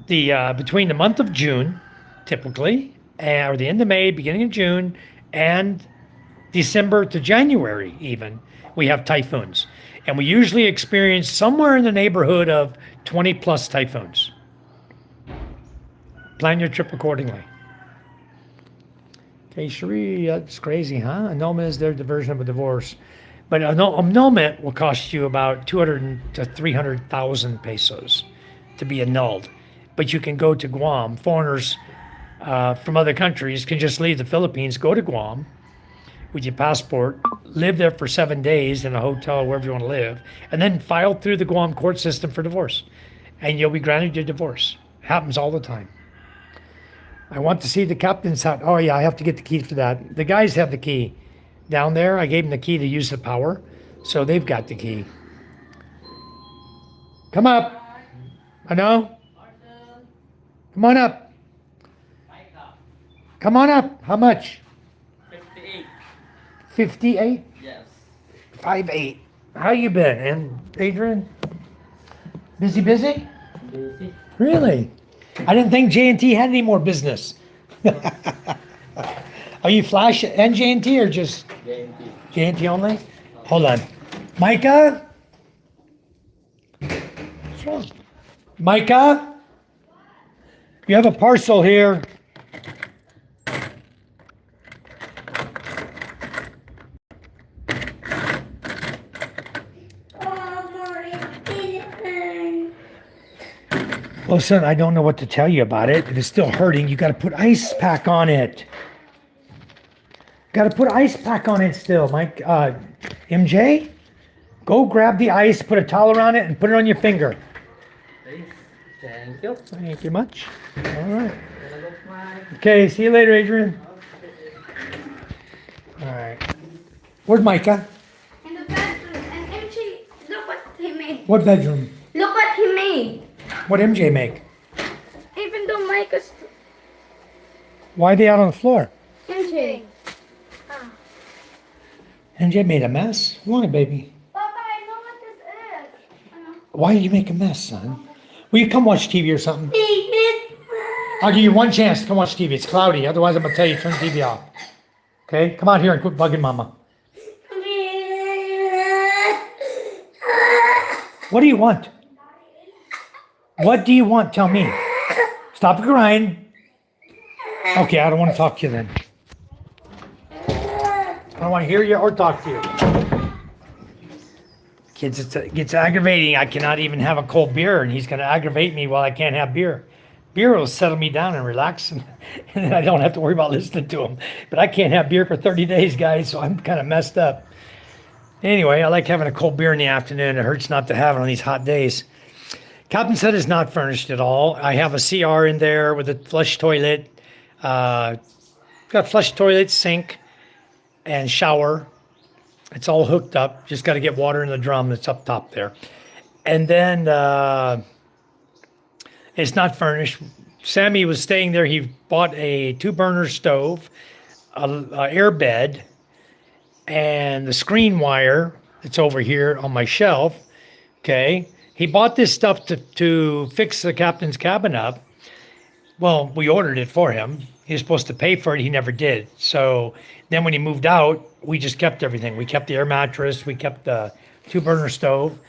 the between the month of June, typically, or the end of May, beginning of June, and December to January, even, we have typhoons. And we usually experience somewhere in the neighborhood of 20 plus typhoons. Plan your trip accordingly. Okay, Cherie, that's crazy, huh? Annulment is their diversion of a divorce. But annulment will cost you about 200 to 300,000 pesos to be annulled. But you can go to Guam. Foreigners from other countries can just leave the Philippines, go to Guam with your passport, live there for 7 days in a hotel, wherever you want to live, and then file through the Guam court system for divorce. And you'll be granted your divorce. It happens all the time. I want to see the captain's hut. Oh yeah, I have to get the key for that. The guys have the key down there. I gave them the key to use the power, so they've got the key. Come up. I know. Come on up. Come on up. How much? 58. 58? Yes. 5'8". How you been? And Adrian? Busy? Busy? Really? I didn't think J&T had any more business. Are you Flash and J&T or just JMT. J&T only? Hold on. Micah? What's wrong? Micah? You have a parcel here. Well, son, I don't know what to tell you about it. If it's still hurting, you got to put ice pack on it. Got to put ice pack on it still, Mike. MJ, go grab the ice, put a towel around it, and put it on your finger. Please. Thank you. Thank you much. All right. Okay, see you later, Adrian. All right. Where's Micah? In the bedroom. And MJ, look what he made. What bedroom? Look what he made. What MJ make? Even though Micah's Why are they out on the floor? MJ. MJ made a mess. Why, baby? Papa, I know what this is. Why did you make a mess, son? Will you come watch TV or something? I'll give you one chance to come watch TV. It's cloudy. Otherwise, I'm going to tell you turn the TV off. Okay? Come out here and quit bugging Mama. What do you want? What do you want? Tell me. Stop crying. Okay, I don't want to talk to you then. I don't want to hear you or talk to you. Kids, it gets aggravating. I cannot even have a cold beer, and he's going to aggravate me while I can't have beer. Beer will settle me down and relax, and then I don't have to worry about listening to him. But I can't have beer for 30 days, guys, so I'm kind of messed up. Anyway, I like having a cold beer in the afternoon. It hurts not to have it on these hot days. Captain said it's not furnished at all. I have a CR in there with a flush toilet. Got flush toilet, sink, and shower. It's all hooked up. Just got to get water in the drum that's up top there. And then it's not furnished. Sammy was staying there. He bought a 2-burner stove, a air bed, and the screen wire that's over here on my shelf. Okay. He bought this stuff to fix the captain's cabin up. Well, we ordered it for him. He was supposed to pay for it. He never did. So then when he moved out, we just kept everything. We kept the air mattress. We kept the 2-burner stove.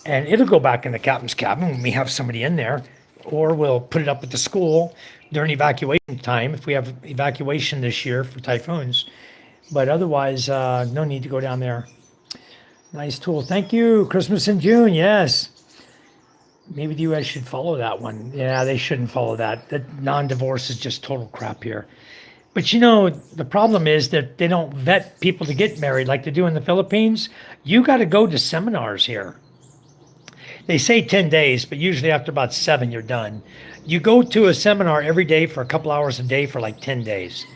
And it'll go back in the captain's cabin when we have somebody in there. Or we'll put it up at the school during evacuation time if we have evacuation this year for typhoons. But otherwise, no need to go down there. Nice tool. Thank you. Christmas in June. Yes. Maybe the U.S. should follow that one. Yeah, they shouldn't follow that. That non-divorce is just total crap here. But you know, the problem is that they don't vet people to get married like they do in the Philippines. You got to go to seminars here. They say 10 days, but usually after about 7, you're done. You go to a seminar every day for a couple hours a day for like 10 days.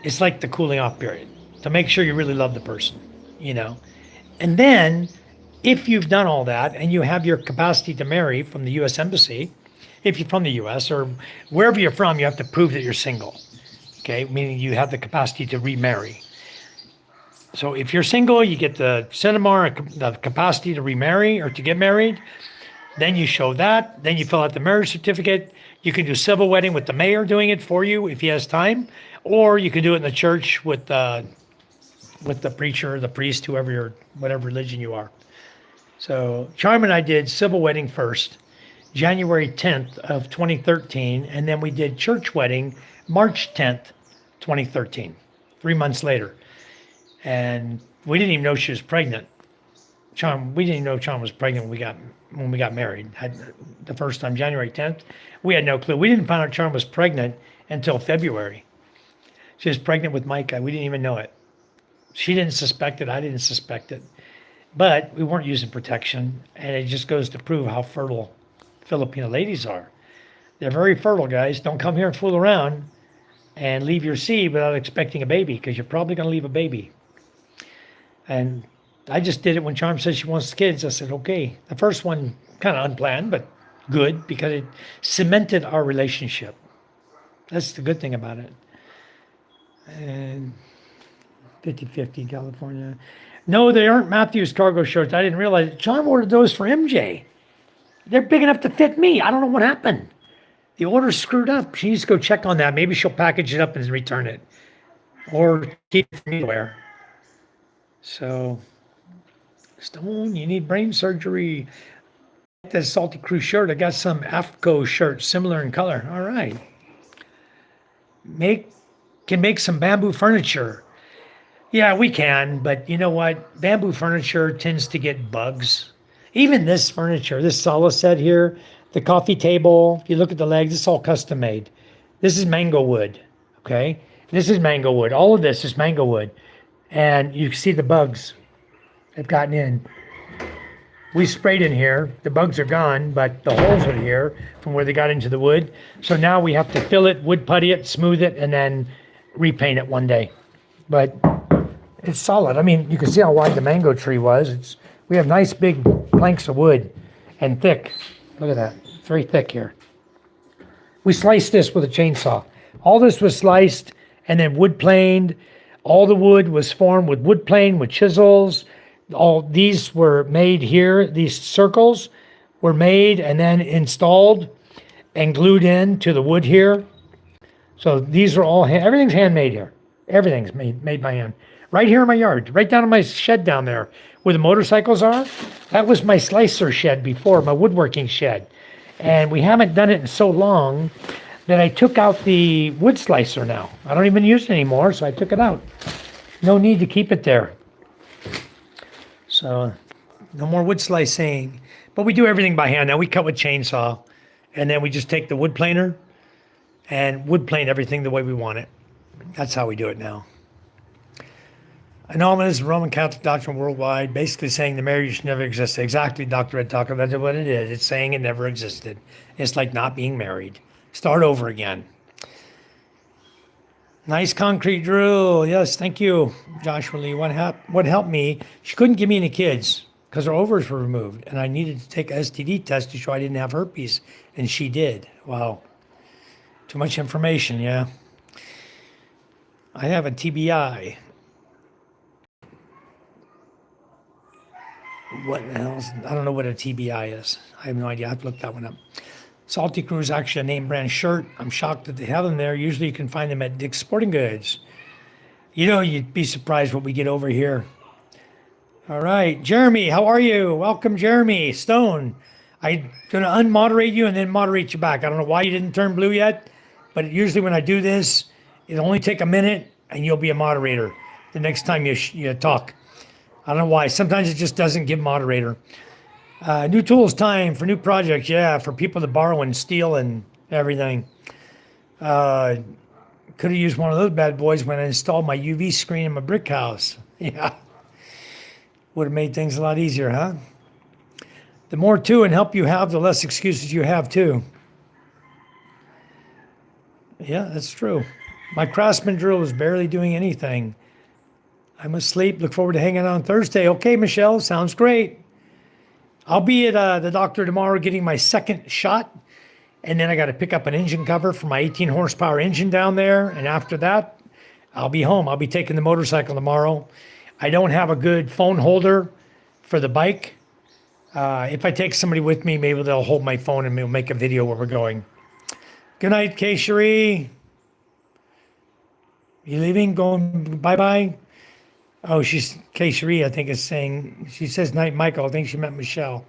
It's like the cooling off period to make sure you really love the person, you know. And then if you've done all that and you have your capacity to marry from the US Embassy, if you're from the US or wherever you're from, you have to prove that you're single. Okay, meaning you have the capacity to remarry. So if you're single, you get the seminar, the capacity to remarry or to get married. Then you show that. Then you fill out the marriage certificate. You can do civil wedding with the mayor doing it for you if he has time, or you can do it in the church with the preacher, the priest, whoever you're, whatever religion you are. So Charm and I did civil wedding first, January 10th of 2013, and then we did church wedding March 10th, 2013, 3 months later. And we didn't even know she was pregnant. We didn't even know Charm was pregnant when we got married. The first time, January 10th, we had no clue. We didn't find out Charm was pregnant until February. She was pregnant with Micah. We didn't even know it. She didn't suspect it. I didn't suspect it. But we weren't using protection, and it just goes to prove how fertile Filipino ladies are. They're very fertile, guys. Don't come here and fool around and leave your seed without expecting a baby, because you're probably going to leave a baby. And I just did it when Charm said she wants kids. I said, okay. The first one, kind of unplanned, but good, because it cemented our relationship. That's the good thing about it. And 50/50 California. No, they aren't Matthew's cargo shorts. I didn't realize it. Charm ordered those for MJ. They're big enough to fit me. I don't know what happened. The order's screwed up. She needs to go check on that. Maybe she'll package it up and return it, or keep it for me to wear. So, Stone, you need brain surgery. That Salty Crew shirt. I got some AFCO shirts similar in color. All right. Can make some bamboo furniture. Yeah, we can, but you know what? Bamboo furniture tends to get bugs. Even this furniture, this Sala set here, the coffee table, if you look at the legs, it's all custom made. This is mango wood, okay? This is mango wood. All of this is mango wood. And you can see the bugs have gotten in. We sprayed in here. The bugs are gone, but the holes are here from where they got into the wood. So now we have to fill it, wood putty it, smooth it, and then repaint it one day. But it's solid. I mean, you can see how wide the mango tree was. We have nice big planks of wood and thick. Look at that. It's very thick here. We sliced this with a chainsaw. All this was sliced and then wood planed. All the wood was formed with wood plane, with chisels. All these were made here. These circles were made and then installed and glued in to the wood here. So these are all, everything's handmade here. Everything's made by hand. Right here in my yard, right down in my shed down there where the motorcycles are. That was my slicer shed before, my woodworking shed. And we haven't done it in so long that I took out the wood slicer now. I don't even use it anymore, so I took it out. No need to keep it there. So no more wood slicing. But we do everything by hand now. We cut with chainsaw, and then we just take the wood planer and wood plane everything the way we want it. That's how we do it now. Anomalous Roman Catholic doctrine worldwide, basically saying the marriage never existed. Exactly, Dr. Red Taco, that's what it is. It's saying it never existed. It's like not being married. Start over again. Nice concrete drill. Yes, thank you, Joshua Lee. What helped me, she couldn't give me any kids because her ovaries were removed, and I needed to take an STD test to show I didn't have herpes, and she did. Wow. Too much information, yeah. I have a TBI. What the hell is, I don't know what a TBI is. I have no idea. I have to look that one up. Salty Crew is actually a name brand shirt. I'm shocked that they have them there. Usually you can find them at Dick's Sporting Goods. You know, you'd be surprised what we get over here. All right. Jeremy, how are you? Welcome, Jeremy. Stone. I'm going to unmoderate you and then moderate you back. I don't know why you didn't turn blue yet, but usually when I do this, it'll only take a minute and you'll be a moderator. the next time you talk. I don't know why. Sometimes it just doesn't give moderator. New tools time for new projects. Yeah, for people to borrow and steal and everything. Could have used one of those bad boys when I installed my UV screen in my brick house. Yeah. Would have made things a lot easier, huh? The more to and help you have, the less excuses you have too. Yeah, that's true. My Craftsman drill is barely doing anything. I'm asleep. Look forward to hanging out on Thursday. Okay, Michelle, sounds great. I'll be at the doctor tomorrow getting my second shot. And then I got to pick up an engine cover for my 18 horsepower engine down there. And after that, I'll be home. I'll be taking the motorcycle tomorrow. I don't have a good phone holder for the bike. If I take somebody with me, maybe they'll hold my phone and we'll make a video where we're going. Good night, Kay Cherie. You leaving? Going bye-bye? Oh, she's Kay Cherie, I think, is saying, she says night, Michael. I think she meant Michelle.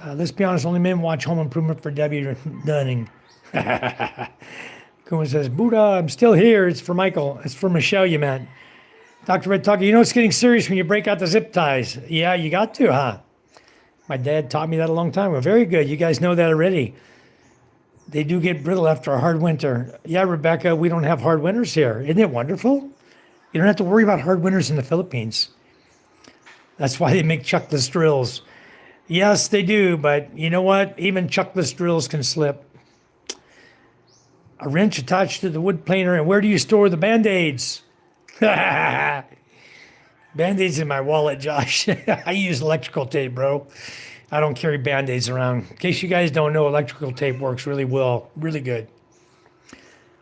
Let's be honest, only men watch Home Improvement for Debbie Dunning. Kuma says, Buddha, I'm still here. It's for Michael. It's for Michelle, you meant. Dr. Red Talker, you know it's getting serious when you break out the zip ties. Yeah, you got to, huh? My dad taught me that a long time ago. Very good. You guys know that already. They do get brittle after a hard winter. Yeah, Rebecca, we don't have hard winters here. Isn't it wonderful? You don't have to worry about hard winters in the Philippines. That's why they make chuckless drills. Yes, they do, but you know what? Even chuckless drills can slip. A wrench attached to the wood planer, and where do you store the Band-Aids? Band-Aids in my wallet, Josh. I use electrical tape, bro. I don't carry Band-Aids around. In case you guys don't know, electrical tape works really well, really good.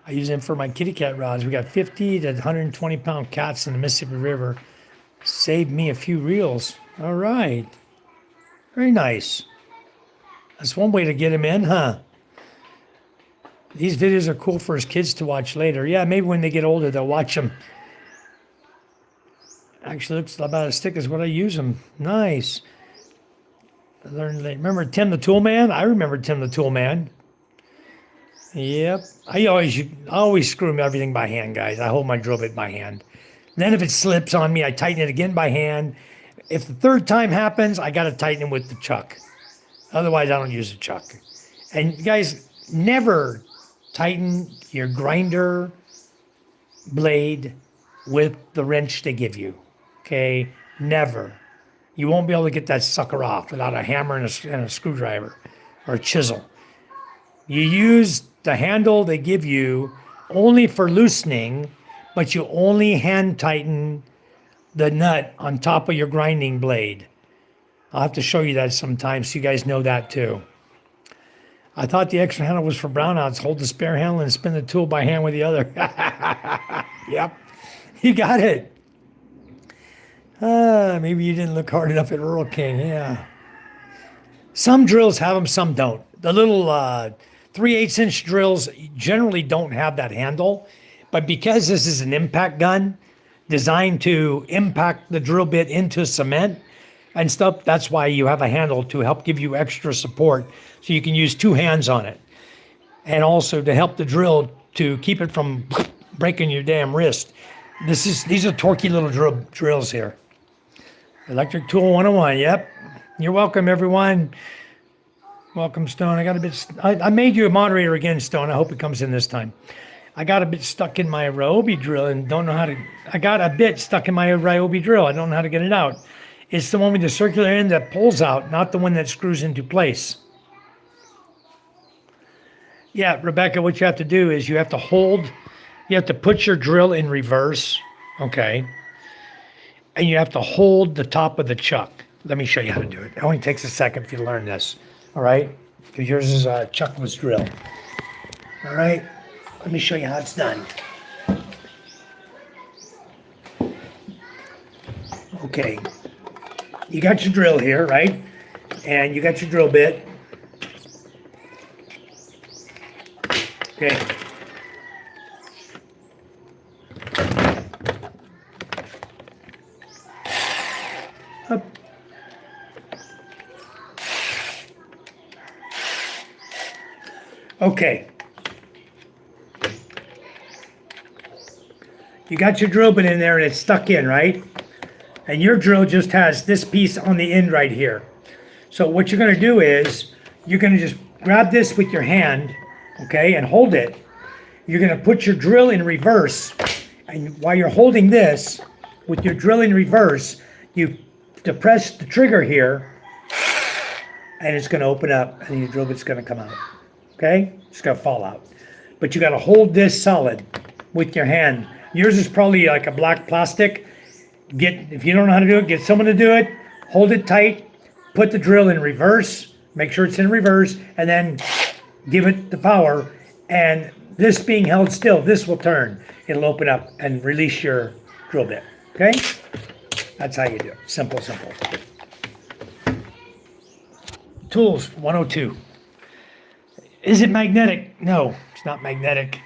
I use them for my kitty cat rods. We got 50 to 120 pound cats in the Mississippi River. Saved me a few reels. All right. Very nice. That's one way to get him in, huh? These videos are cool for his kids to watch later. Yeah, maybe when they get older, they'll watch them. Actually, looks about as thick as what I use them. Nice. I learned. Remember Tim the Tool Man? I remember Tim the Tool Man. Yep. I always screw everything by hand, guys. I hold my drill bit by hand. Then if it slips on me, I tighten it again by hand. If the third time happens, I got to tighten it with the chuck. Otherwise, I don't use a chuck. And you guys, never tighten your grinder blade with the wrench they give you. Okay? Never. You won't be able to get that sucker off without a hammer and a screwdriver or a chisel. You use the handle they give you only for loosening, but you only hand tighten the nut on top of your grinding blade. I'll have to show you that sometime so you guys know that too. I thought the extra handle was for brownouts. Hold the spare handle and spin the tool by hand with the other. Yep, you got it. Maybe you didn't look hard enough at Rural King. Yeah. Some drills have them, some don't. The little 3/8" drills generally don't have that handle, but because this is an impact gun designed to impact the drill bit into cement and stuff, that's why you have a handle to help give you extra support so you can use two hands on it. And also to help the drill to keep it from breaking your damn wrist. These are torquey little drills here. Electric Tool 101, yep. You're welcome, everyone. Welcome, Stone. I made you a moderator again, Stone. I hope it comes in this time. I got a bit stuck in my Ryobi drill and don't know how to, I got a bit stuck in my Ryobi drill. I don't know how to get it out. It's the one with the circular end that pulls out, not the one that screws into place. Yeah, Rebecca, what you have to do is you have to put your drill in reverse, okay? And you have to hold the top of the chuck. Let me show you how to do it. It only takes a second for you to learn this, all right? Because yours is a chuckless drill. All right, let me show you how it's done. Okay, you got your drill here, right? And you got your drill bit. Okay. Up. Okay. You got your drill bit in there and it's stuck in, right? And your drill just has this piece on the end right here. So what you're gonna do is, you're gonna just grab this with your hand, okay, and hold it. You're gonna put your drill in reverse, and while you're holding this, with your drill in reverse, you depress the trigger here, and it's gonna open up, and your drill bit's gonna come out, okay? It's gonna fall out. But you gotta hold this solid with your hand. Yours is probably like a black plastic. If you don't know how to do it, get someone to do it, hold it tight, put the drill in reverse, make sure it's in reverse, and then give it the power, and this being held still, this will turn. It'll open up and release your drill bit, okay? That's how you do it. Simple, simple. Tools 102. Is it magnetic? No, it's not magnetic.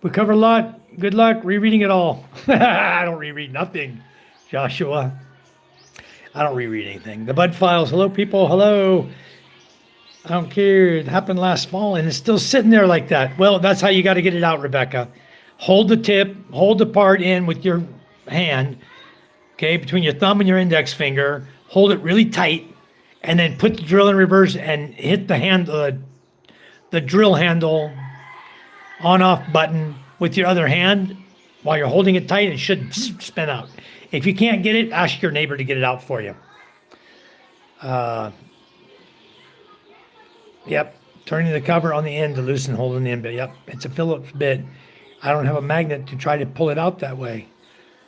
We cover a lot. Good luck rereading it all. I don't reread nothing, Joshua. I don't reread anything. The Bud Files. Hello, people. Hello. I don't care. It happened last fall, and it's still sitting there like that. Well, that's how you got to get it out, Rebecca. Hold the tip. Hold the part in with your hand, okay, between your thumb and your index finger. Hold it really tight, and then put the drill in reverse and hit the drill handle on-off button with your other hand. While you're holding it tight, it should spin out. If you can't get it, ask your neighbor to get it out for you. Yep, turning the cover on the end to loosen holding the end bit. Yep, it's a Phillips bit. I don't have a magnet to try to pull it out that way.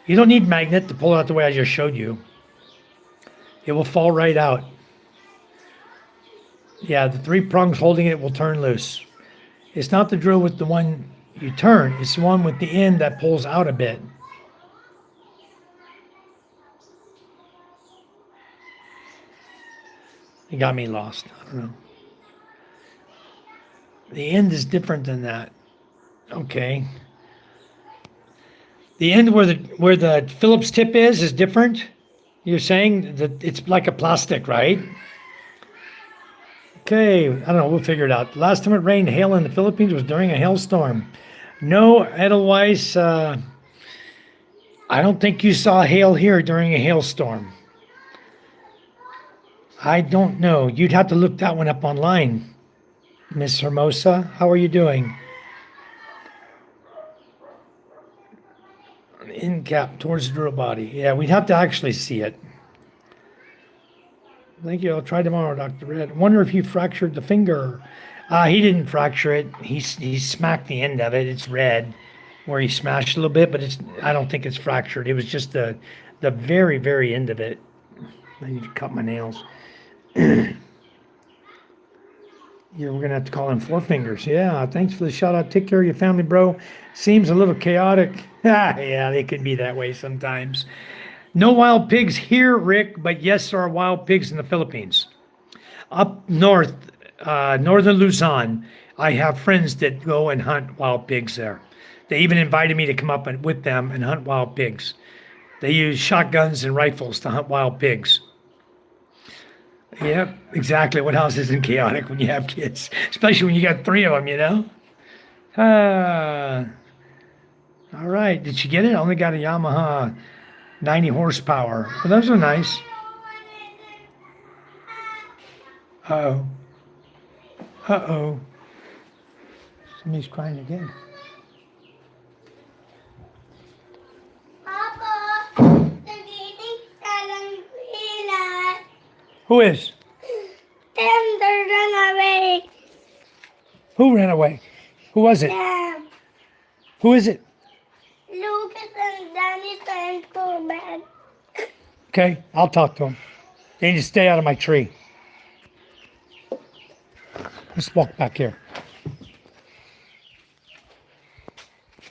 You don't need magnet to pull it out the way I just showed you. It will fall right out. Yeah, the 3 prongs holding it will turn loose. It's not the drill with the one you turn, it's the one with the end that pulls out a bit. It got me lost. I don't know. The end is different than that. Okay. The end where the Phillips tip is different. You're saying that it's like a plastic, right? Okay, I don't know, we'll figure it out. The last time it rained hail in the Philippines was during a hailstorm. No, Edelweiss, I don't think you saw hail here during a hailstorm. I don't know. You'd have to look that one up online. Miss Hermosa, how are you doing? End cap towards the drill body. Yeah, we'd have to actually see it. Thank you. I'll try tomorrow, Dr. Red. Wonder if you fractured the finger. He didn't fracture it. He smacked the end of it. It's red where he smashed a little bit, but I don't think it's fractured. It was just the very, very end of it. I need to cut my nails. Yeah, we're gonna have to call him Four Fingers. Yeah, thanks for the shout out. Take care of your family, bro. Seems a little chaotic. Yeah, they could be that way sometimes. No wild pigs here, Rick, but yes, there are wild pigs in the Philippines. Up north, northern Luzon, I have friends that go and hunt wild pigs there. They even invited me to come up with them and hunt wild pigs. They use shotguns and rifles to hunt wild pigs. Yep, exactly. What house isn't chaotic when you have kids? Especially when you got 3 of them, you know? All right, did you get it? I only got a Yamaha 90 horsepower. Well, those are nice. Uh-oh. Uh-oh. Somebody's crying again. Papa, nagiinig ka lang ilan. Who is? Tender run away. Who ran away? Who was it? Them. Who is it? Lucas and Danny turned to bed. Okay, I'll talk to him. They need to stay out of my tree. Let's walk back here.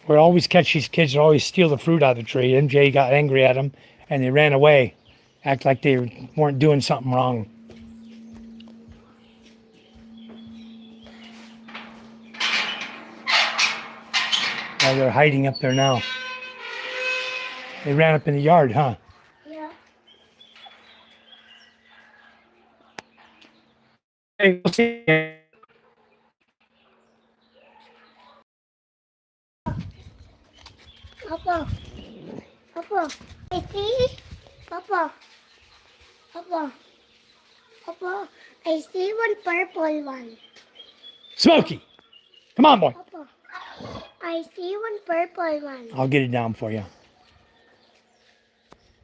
We always catch these kids that always steal the fruit out of the tree. MJ got angry at them and they ran away. Act like they weren't doing something wrong. Oh, they're hiding up there now. They ran up in the yard, huh? Yeah. Hey, we'll see. Papa, Papa. Papa. I see. Papa. Papa. Papa. I see one purple one. Smokey, come on, boy. Papa. I see one purple one. I'll get it down for you.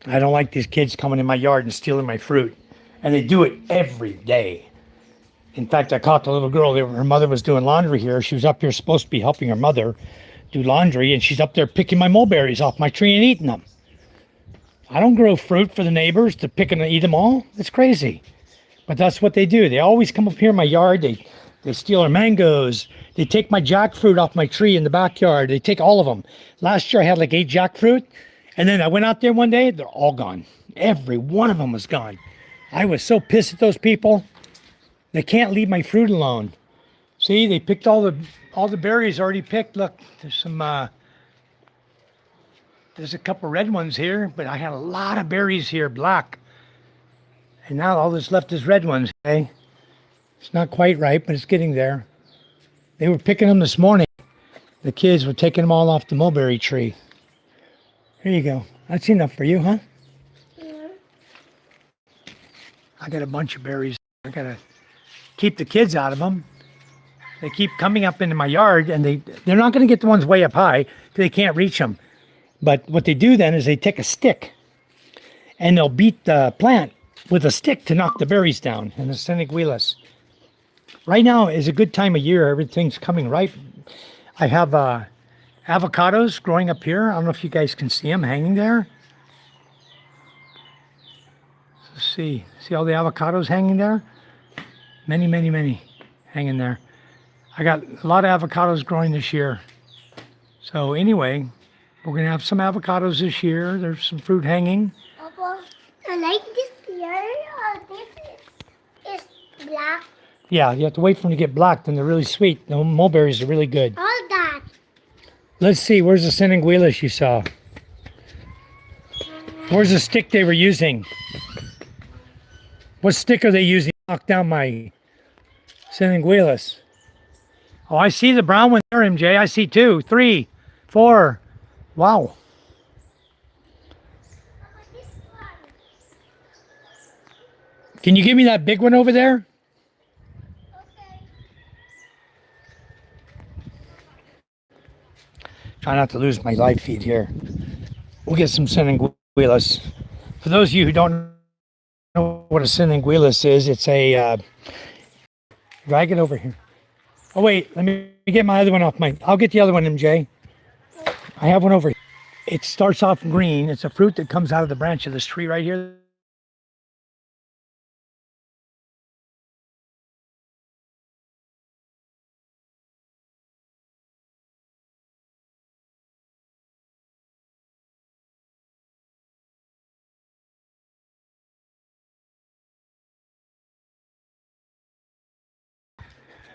I don't like these kids coming in my yard and stealing my fruit. And they do it every day. In fact, I caught the little girl. Her mother was doing laundry here. She was up here supposed to be helping her mother do laundry, and she's up there picking my mulberries off my tree and eating them. I don't grow fruit for the neighbors to pick and eat them all. It's crazy. But that's what they do. They always come up here in my yard. They steal our mangoes. They take my jackfruit off my tree in the backyard. They take all of them. Last year I had like 8 jackfruit. And then I went out there one day. They're all gone. Every one of them was gone. I was so pissed at those people. They can't leave my fruit alone. See, they picked all the berries already picked. Look, there's a couple red ones here, but I had a lot of berries here, black. And now all that's left is red ones, okay? It's not quite ripe, but it's getting there. They were picking them this morning. The kids were taking them all off the mulberry tree. Here you go. That's enough for you, huh? Yeah. I got a bunch of berries. I gotta keep the kids out of them. They keep coming up into my yard, and they're not gonna get the ones way up high because they can't reach them. But what they do then is they take a stick and they'll beat the plant with a stick to knock the berries down and the Seneguilas. Right now is a good time of year. Everything's coming ripe. I have avocados growing up here. I don't know if you guys can see them hanging there. Let's see. See all the avocados hanging there? Many, many, many hanging there. I got a lot of avocados growing this year. So anyway, we're going to have some avocados this year. There's some fruit hanging. Papa, I like this here. This is black. Yeah, you have to wait for them to get black, then they're really sweet. The mulberries are really good. All that. Let's see, where's the Seneguilas you saw? Where's the stick they were using? What stick are they using to knock down my Seneguilas? Oh, I see the brown one there, MJ. I see 2, 3, 4. Wow. Can you give me that big one over there? Try not to lose my live feed here. We'll get some Seneguilas. For those of you who don't know what a Seneguilas is, it's a... drag it over here. Oh, wait. Let me get my other one off my... I'll get the other one, MJ. I have one over here. It starts off green. It's a fruit that comes out of the branch of this tree right here.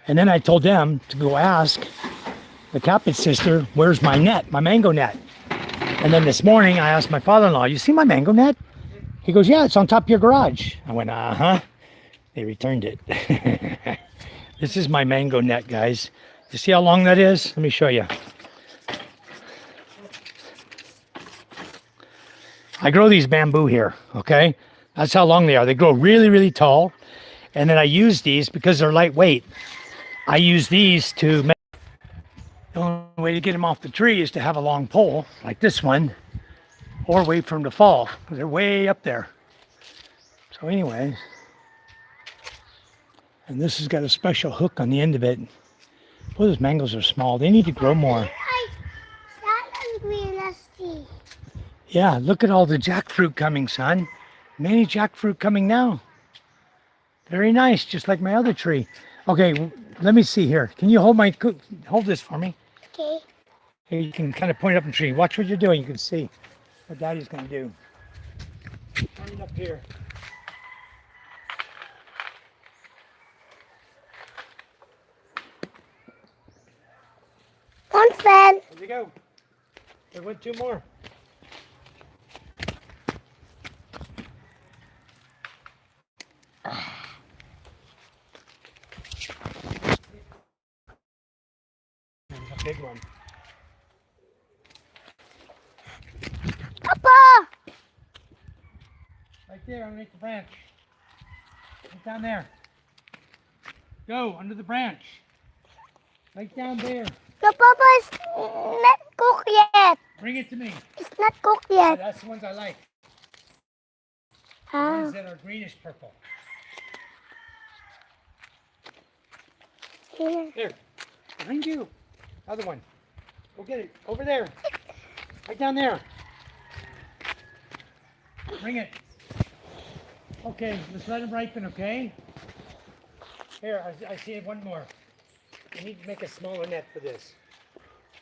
And then I told them to go ask the Capit sister, where's my net, my mango net? And then this morning I asked my father-in-law, you see my mango net? He goes, yeah, it's on top of your garage. I went, uh-huh. They returned it. This is my mango net, guys. You see how long that is? Let me show you. I grow these bamboo here, okay? That's how long they are. They grow really, really tall. And then I use these because they're lightweight. I use these to make... The only way to get them off the tree is to have a long pole, like this one, or wait for them to fall. They're way up there. So anyway, and this has got a special hook on the end of it. Boy, those mangoes are small. They need to grow more. Yeah, look at all the jackfruit coming, son. Many jackfruit coming now. Very nice, just like my other tree. Okay, let me see here. Can you hold this for me? Okay. Here, you can kind of point up the tree. Watch what you're doing. You can see what Daddy's going to do. Point it up here. One fell. There you go. There went 2 more. A big one. there underneath the branch. Right down there. Go under the branch. Right down there. No, Papa, it's not cooked yet. Bring it to me. It's not cooked Yeah, yet. that's the ones I like. The Ah. ones that are greenish purple. Here. There. Behind you. Other one. Go get it. Over there. Right down there. Bring it. Okay, let's let them ripen, okay? Here, I see one more. I need to make a smaller net for this.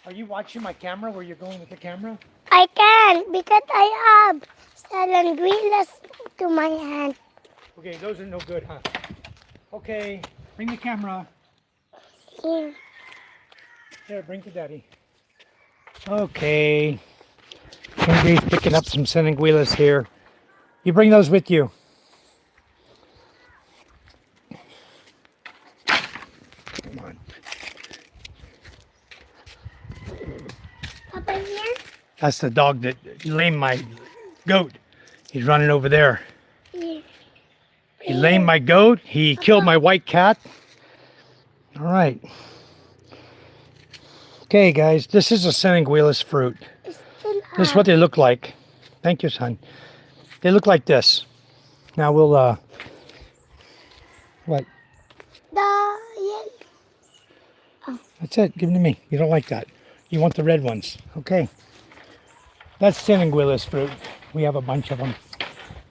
Are you watching my camera where you're going with the camera? I can because I have sanguilas to my hand. Okay, those are no good, huh? Okay, bring the camera. Here. Here, bring to Daddy. Okay. Henry's picking up some sanguilas here. You bring those with you. Come on. Papa, here? That's the dog that lamed my goat. He's running over there. Here. He lamed my goat. He killed my white cat. All right. Okay, guys, this is a sanguilas fruit. It's still This is what they look like. Thank you, son. They look like this. Now we'll, what? the yellow. That's it. Give them to me. You don't like that. You want the red ones. Okay. That's sanguilas fruit. We have a bunch of them.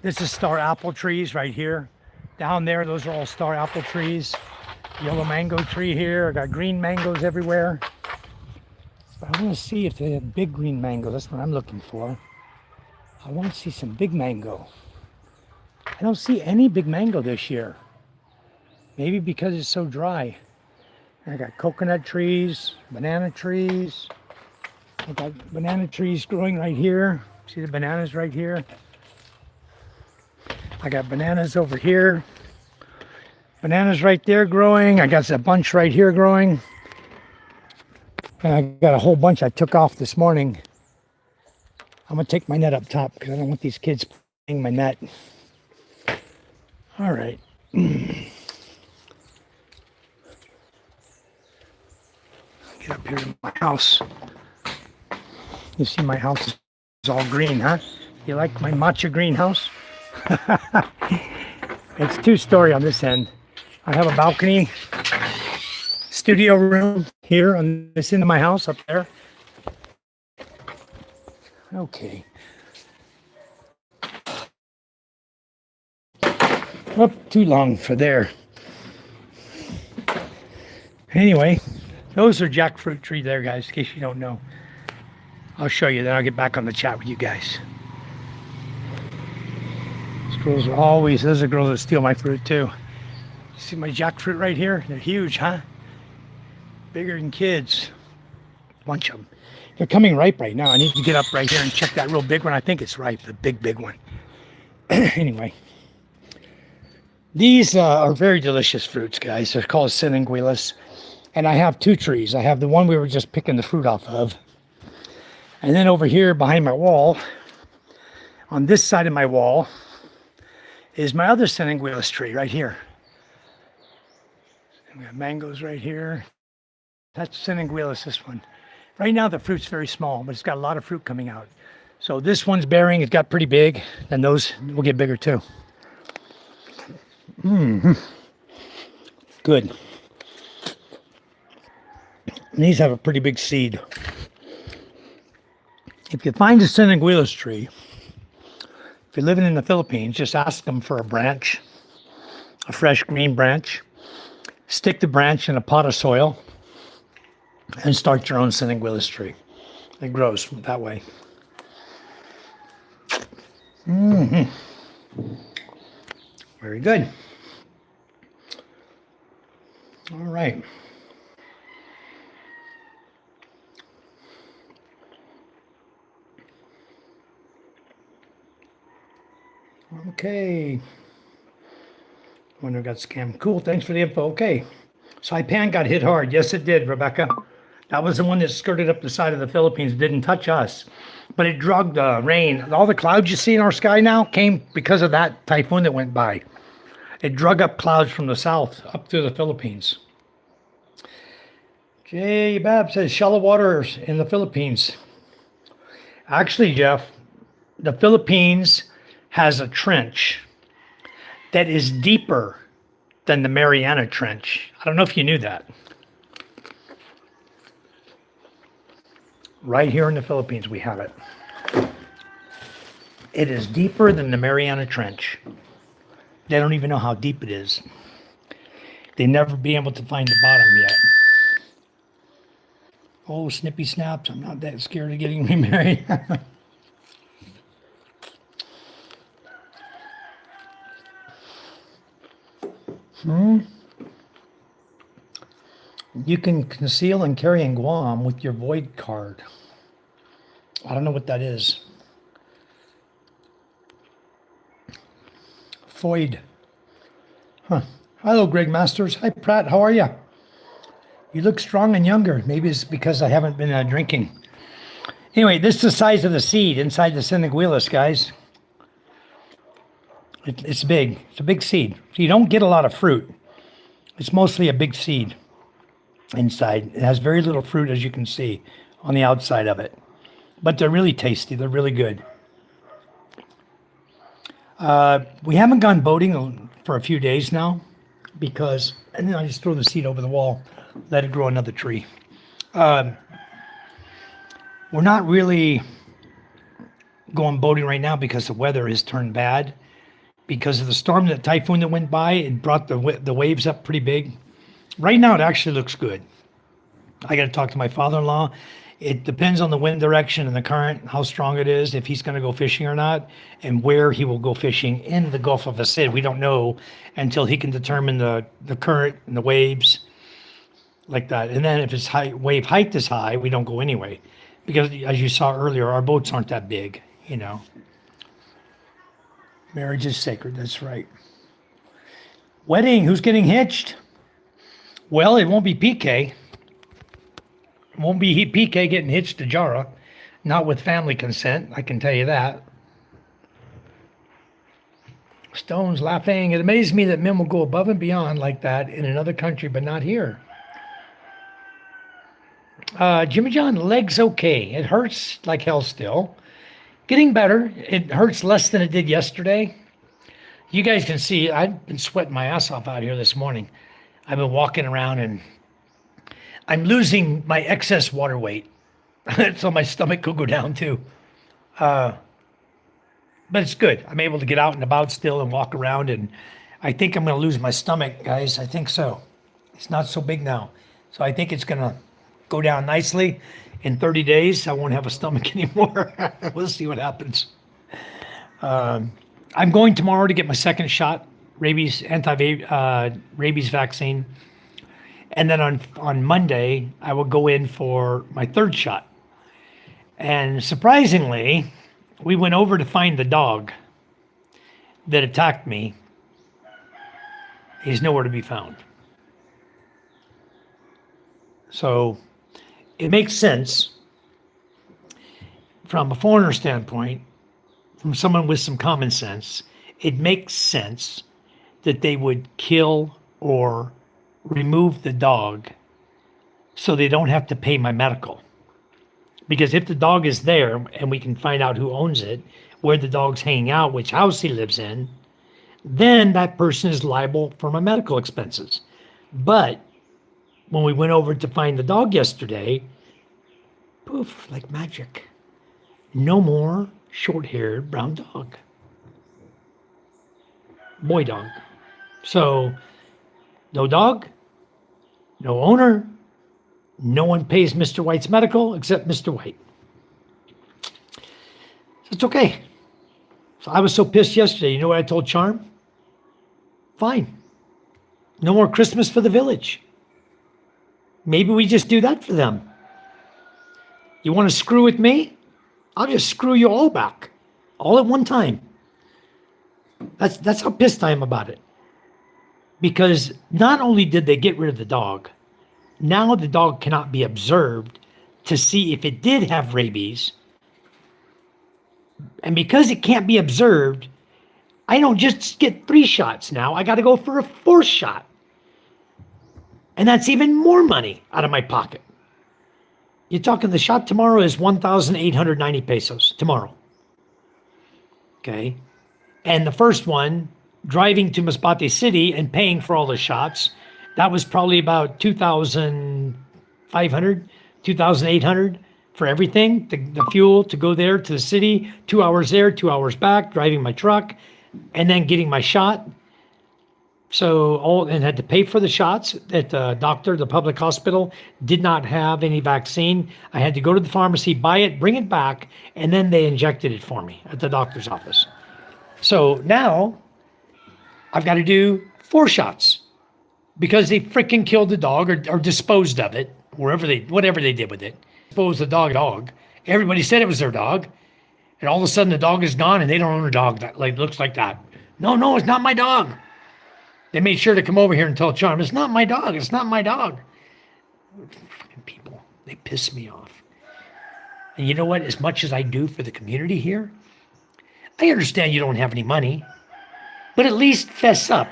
This is star apple trees right here. Down there, those are all star apple trees. Yellow mango tree here. I got green mangoes everywhere. But I want to see if they have big green mango. That's what I'm looking for. I want to see some big mango. I don't see any big mango this year. Maybe because it's so dry. I got coconut trees, banana trees. I got banana trees growing right here. See the bananas right here? I got bananas over here. Bananas right there growing. I got a bunch right here growing. And I got a whole bunch I took off this morning. I'm gonna take my net up top because I don't want these kids playing my net. All right. Get up here to my house. You see my house is all green, huh? You like my matcha green house? It's 2-story on this end. I have a balcony, studio room here on this end of my house up there. Okay. Up too long for there. Anyway, those are jackfruit trees there, guys, in case you don't know. I'll show you, then I'll get back on the chat with you guys. These girls are always, those are girls that steal my fruit too. See my jackfruit right here? They're huge, huh? Bigger than kids. Bunch of them. They're coming ripe right now. I need to get up right here and check that real big one. I think it's ripe, the big one. Anyway. These are very delicious fruits, guys. They're called sanguilas. And I have 2 trees. I have the one we were just picking the fruit off of. And then over here behind my wall, on this side of my wall, is my other sanguilas tree right here. We have mangoes right here. That's sanguilas, this one. Right now the fruit's very small, but it's got a lot of fruit coming out. So this one's bearing, it got pretty big, and those will get bigger too. Good. And these have a pretty big seed. If you find a sanguilas tree, if you're living in the Philippines, just ask them for a branch, a fresh green branch. Stick the branch in a pot of soil and start your own sanguilas tree. It grows that way. Very good. All right. Okay. Wonder got scammed. Cool, thanks for the info. Okay. Saipan got hit hard. Yes, it did, Rebecca. That was the one that skirted up the side of the Philippines, didn't touch us. But it drugged rain. All the clouds you see in our sky now came because of that typhoon that went by. It drug up clouds from the south up to the Philippines. Jay Bab says shallow waters in the Philippines. Actually, Jeff, the Philippines has a trench that is deeper than the Mariana Trench. I don't know if you knew that. Right here in the Philippines, we have it. It is deeper than the Mariana Trench. They don't even know how deep it is. They never be able to find the bottom yet. Oh, snippy snaps. I'm not that scared of getting remarried. You can conceal and carry in Guam with your void card. I don't know what that is. Void. Huh. Hello, Greg Masters. Hi, Pratt. How are you? You look strong and younger. Maybe it's because I haven't been drinking. Anyway, this is the size of the seed inside the Siniguelas, guys. It's big. It's a big seed. So you don't get a lot of fruit. It's mostly a big seed inside. It has very little fruit, as you can see, on the outside of it. But they're really tasty. They're really good. We haven't gone boating for a few days now because, and then I just throw the seed over the wall, let it grow another tree. We're not really going boating right now because the weather has turned bad. Because of the storm, the typhoon that went by, it brought the waves up pretty big. Right now, it actually looks good. I got to talk to my father-in-law. It depends on the wind direction and the current, how strong it is, if he's going to go fishing or not, and where he will go fishing in the Gulf of Asid. We don't know until he can determine the current and the waves like that. And then if its wave height is high, we don't go anyway. Because as you saw earlier, our boats aren't that big, you know. Marriage is sacred, that's right. Wedding, who's getting hitched? Well, it won't be PK. It won't be PK getting hitched to Jara. Not with family consent, I can tell you that. Stone's laughing. It amazes me that men will go above and beyond like that in another country, but not here. Jimmy John, leg's okay. It hurts like hell still. Getting better. It hurts less than it did yesterday. You guys can see I've been sweating my ass off out here this morning. I've been walking around and I'm losing my excess water weight. So my stomach could go down too. But it's good. I'm able to get out and about still and walk around, and I think I'm going to lose my stomach, guys. I think so. It's not so big now. So I think it's going to go down nicely. In 30 days, I won't have a stomach anymore. We'll see what happens. I'm going tomorrow to get my second shot, anti-rabies vaccine. And then on Monday, I will go in for my third shot. And surprisingly, we went over to find the dog that attacked me. He's nowhere to be found. So it makes sense from a foreigner standpoint, from someone with some common sense. It makes sense that they would kill or remove the dog so they don't have to pay my medical. Because if the dog is there and we can find out who owns it, where the dog's hanging out, which house he lives in, then that person is liable for my medical expenses. But when we went over to find the dog yesterday, poof, like magic. No more short-haired brown dog. Boy dog. So, no dog, no owner, no one pays Mr. White's medical except Mr. White. So it's okay. So I was so pissed yesterday. You know what I told Charm? Fine. No more Christmas for the village. Maybe we just do that for them. You want to screw with me? I'll just screw you all back. All at one time. That's how pissed I am about it. Because not only did they get rid of the dog, now the dog cannot be observed to see if it did have rabies. And because it can't be observed, I don't just get 3 shots now. I got to go for a 4th shot. And that's even more money out of my pocket. You're talking the shot tomorrow is 1,890 pesos tomorrow. Okay. And the first one, driving to Masbate City and paying for all the shots, that was probably about 2,500, 2,800 for everything, the fuel to go there to the city, 2 hours there, 2 hours back, driving my truck, and then getting my shot. So and had to pay for the shots at the doctor, the public hospital did not have any vaccine. I had to go to the pharmacy, buy it, bring it back, and then they injected it for me at the doctor's office. So now I've got to do 4 shots because they freaking killed the dog or disposed of it, whatever they did with it. Disposed the dog. Everybody said it was their dog. And all of a sudden the dog is gone and they don't own a dog that looks like that. No, it's not my dog. They made sure to come over here and tell Charm, it's not my dog. It's not my dog. Fucking people, they piss me off. And you know what? As much as I do for the community here, I understand you don't have any money, but at least fess up.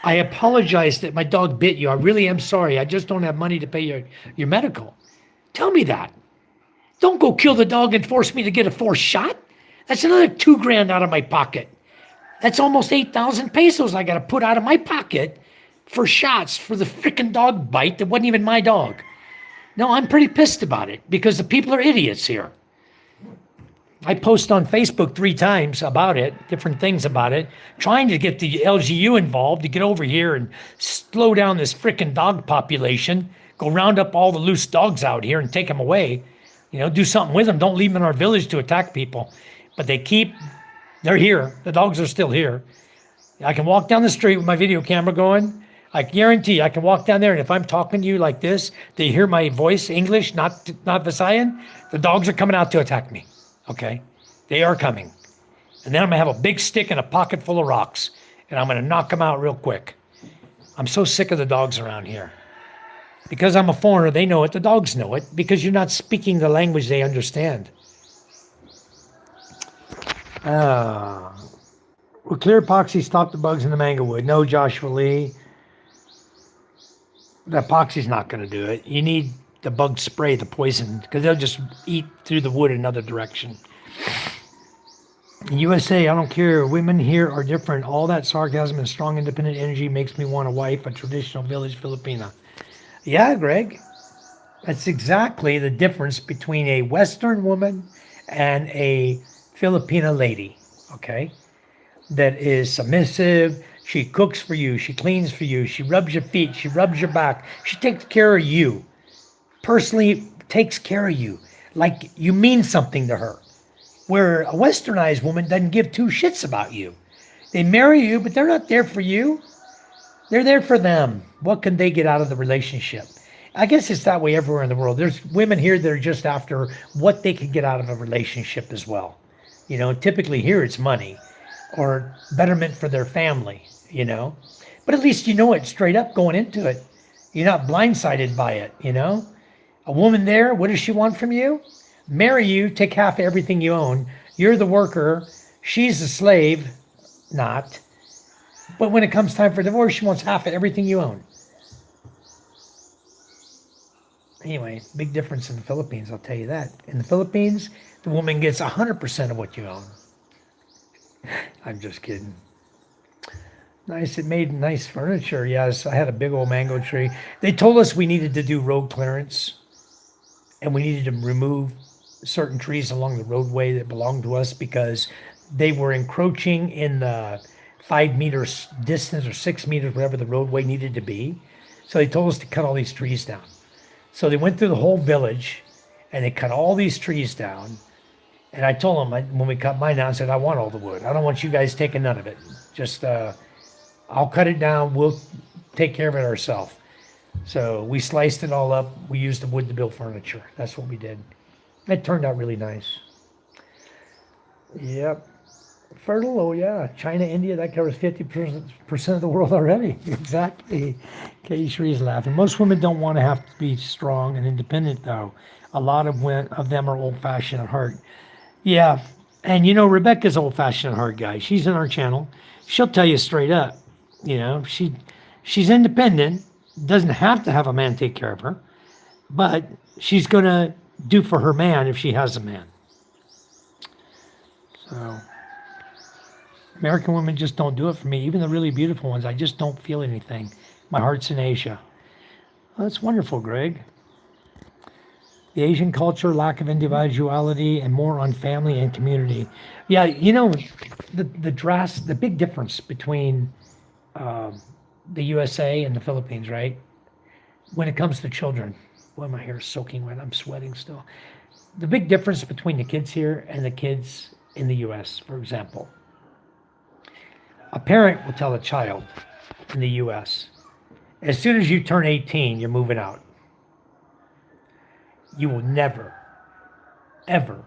I apologize that my dog bit you. I really am sorry. I just don't have money to pay your medical. Tell me that. Don't go kill the dog and force me to get a 4th shot. That's another $2,000 out of my pocket. That's almost 8,000 pesos I got to put out of my pocket for shots for the freaking dog bite that wasn't even my dog. No, I'm pretty pissed about it because the people are idiots here. I post on Facebook 3 times about it, different things about it, trying to get the LGU involved to get over here and slow down this freaking dog population, go round up all the loose dogs out here and take them away. Do something with them. Don't leave them in our village to attack people. But they're here. The dogs are still here. I can walk down the street with my video camera going. I guarantee I can walk down there, and if I'm talking to you like this, they hear my voice, English, not Visayan, the dogs are coming out to attack me. Okay? They are coming. And then I'm going to have a big stick and a pocket full of rocks, and I'm going to knock them out real quick. I'm so sick of the dogs around here. Because I'm a foreigner, they know it. The dogs know it because you're not speaking the language they understand. Will clear epoxy stop the bugs in the mango wood? No, Joshua Lee. The epoxy's not going to do it. You need the bug spray, the poison, because they'll just eat through the wood another direction. In USA, I don't care. Women here are different. All that sarcasm and strong independent energy makes me want a wife, a traditional village Filipina. Yeah, Greg. That's exactly the difference between a Western woman and a Filipina lady, okay? That is submissive. She cooks for you. She cleans for you. She rubs your feet. She rubs your back. She takes care of you. Personally takes care of you. Like you mean something to her. Where a westernized woman doesn't give 2 shits about you. They marry you, but they're not there for you. They're there for them. What can they get out of the relationship? I guess it's that way everywhere in the world. There's women here that are just after what they can get out of a relationship as well. Typically here it's money or betterment for their family, But at least you know it straight up going into it. You're not blindsided by it, A woman there, what does she want from you? Marry you, take half of everything you own. You're the worker. She's the slave. Not. But when it comes time for divorce, she wants half of everything you own. Anyway, big difference in the Philippines, I'll tell you that. In the Philippines, the woman gets 100% of what you own. I'm just kidding. Nice, it made nice furniture. Yes, I had a big old mango tree. They told us we needed to do road clearance and we needed to remove certain trees along the roadway that belonged to us because they were encroaching in the 5 meters distance or 6 meters, whatever the roadway needed to be. So they told us to cut all these trees down. So they went through the whole village and they cut all these trees down. And I told them when we cut mine down, I said, I want all the wood. I don't want you guys taking none of it. Just, I'll cut it down. We'll take care of it ourselves. So we sliced it all up. We used the wood to build furniture. That's what we did. It turned out really nice. Yep. fertile? Oh yeah, China, India, that covers 50% of the world already. Exactly. Katie Shree's laughing. Most women don't want to have to be strong and independent though. A lot of them are old-fashioned at heart. Yeah, and you know Rebecca's old-fashioned at heart, guys. She's in our channel. She'll tell you straight up. You know, she's independent. Doesn't have to have a man take care of her, but she's gonna do for her man if she has a man. So American women just don't do it for me. Even the really beautiful ones, I just don't feel anything. My heart's in Asia. Well, that's wonderful, Greg. The Asian culture, lack of individuality, and more on family and community. Yeah, you know, the big difference between the USA and the Philippines, right? When it comes to children, boy, my hair is soaking wet. I'm sweating still. The big difference between the kids here and the kids in the US, for example. A parent will tell a child in the US, as soon as you turn 18, you're moving out. You will never, ever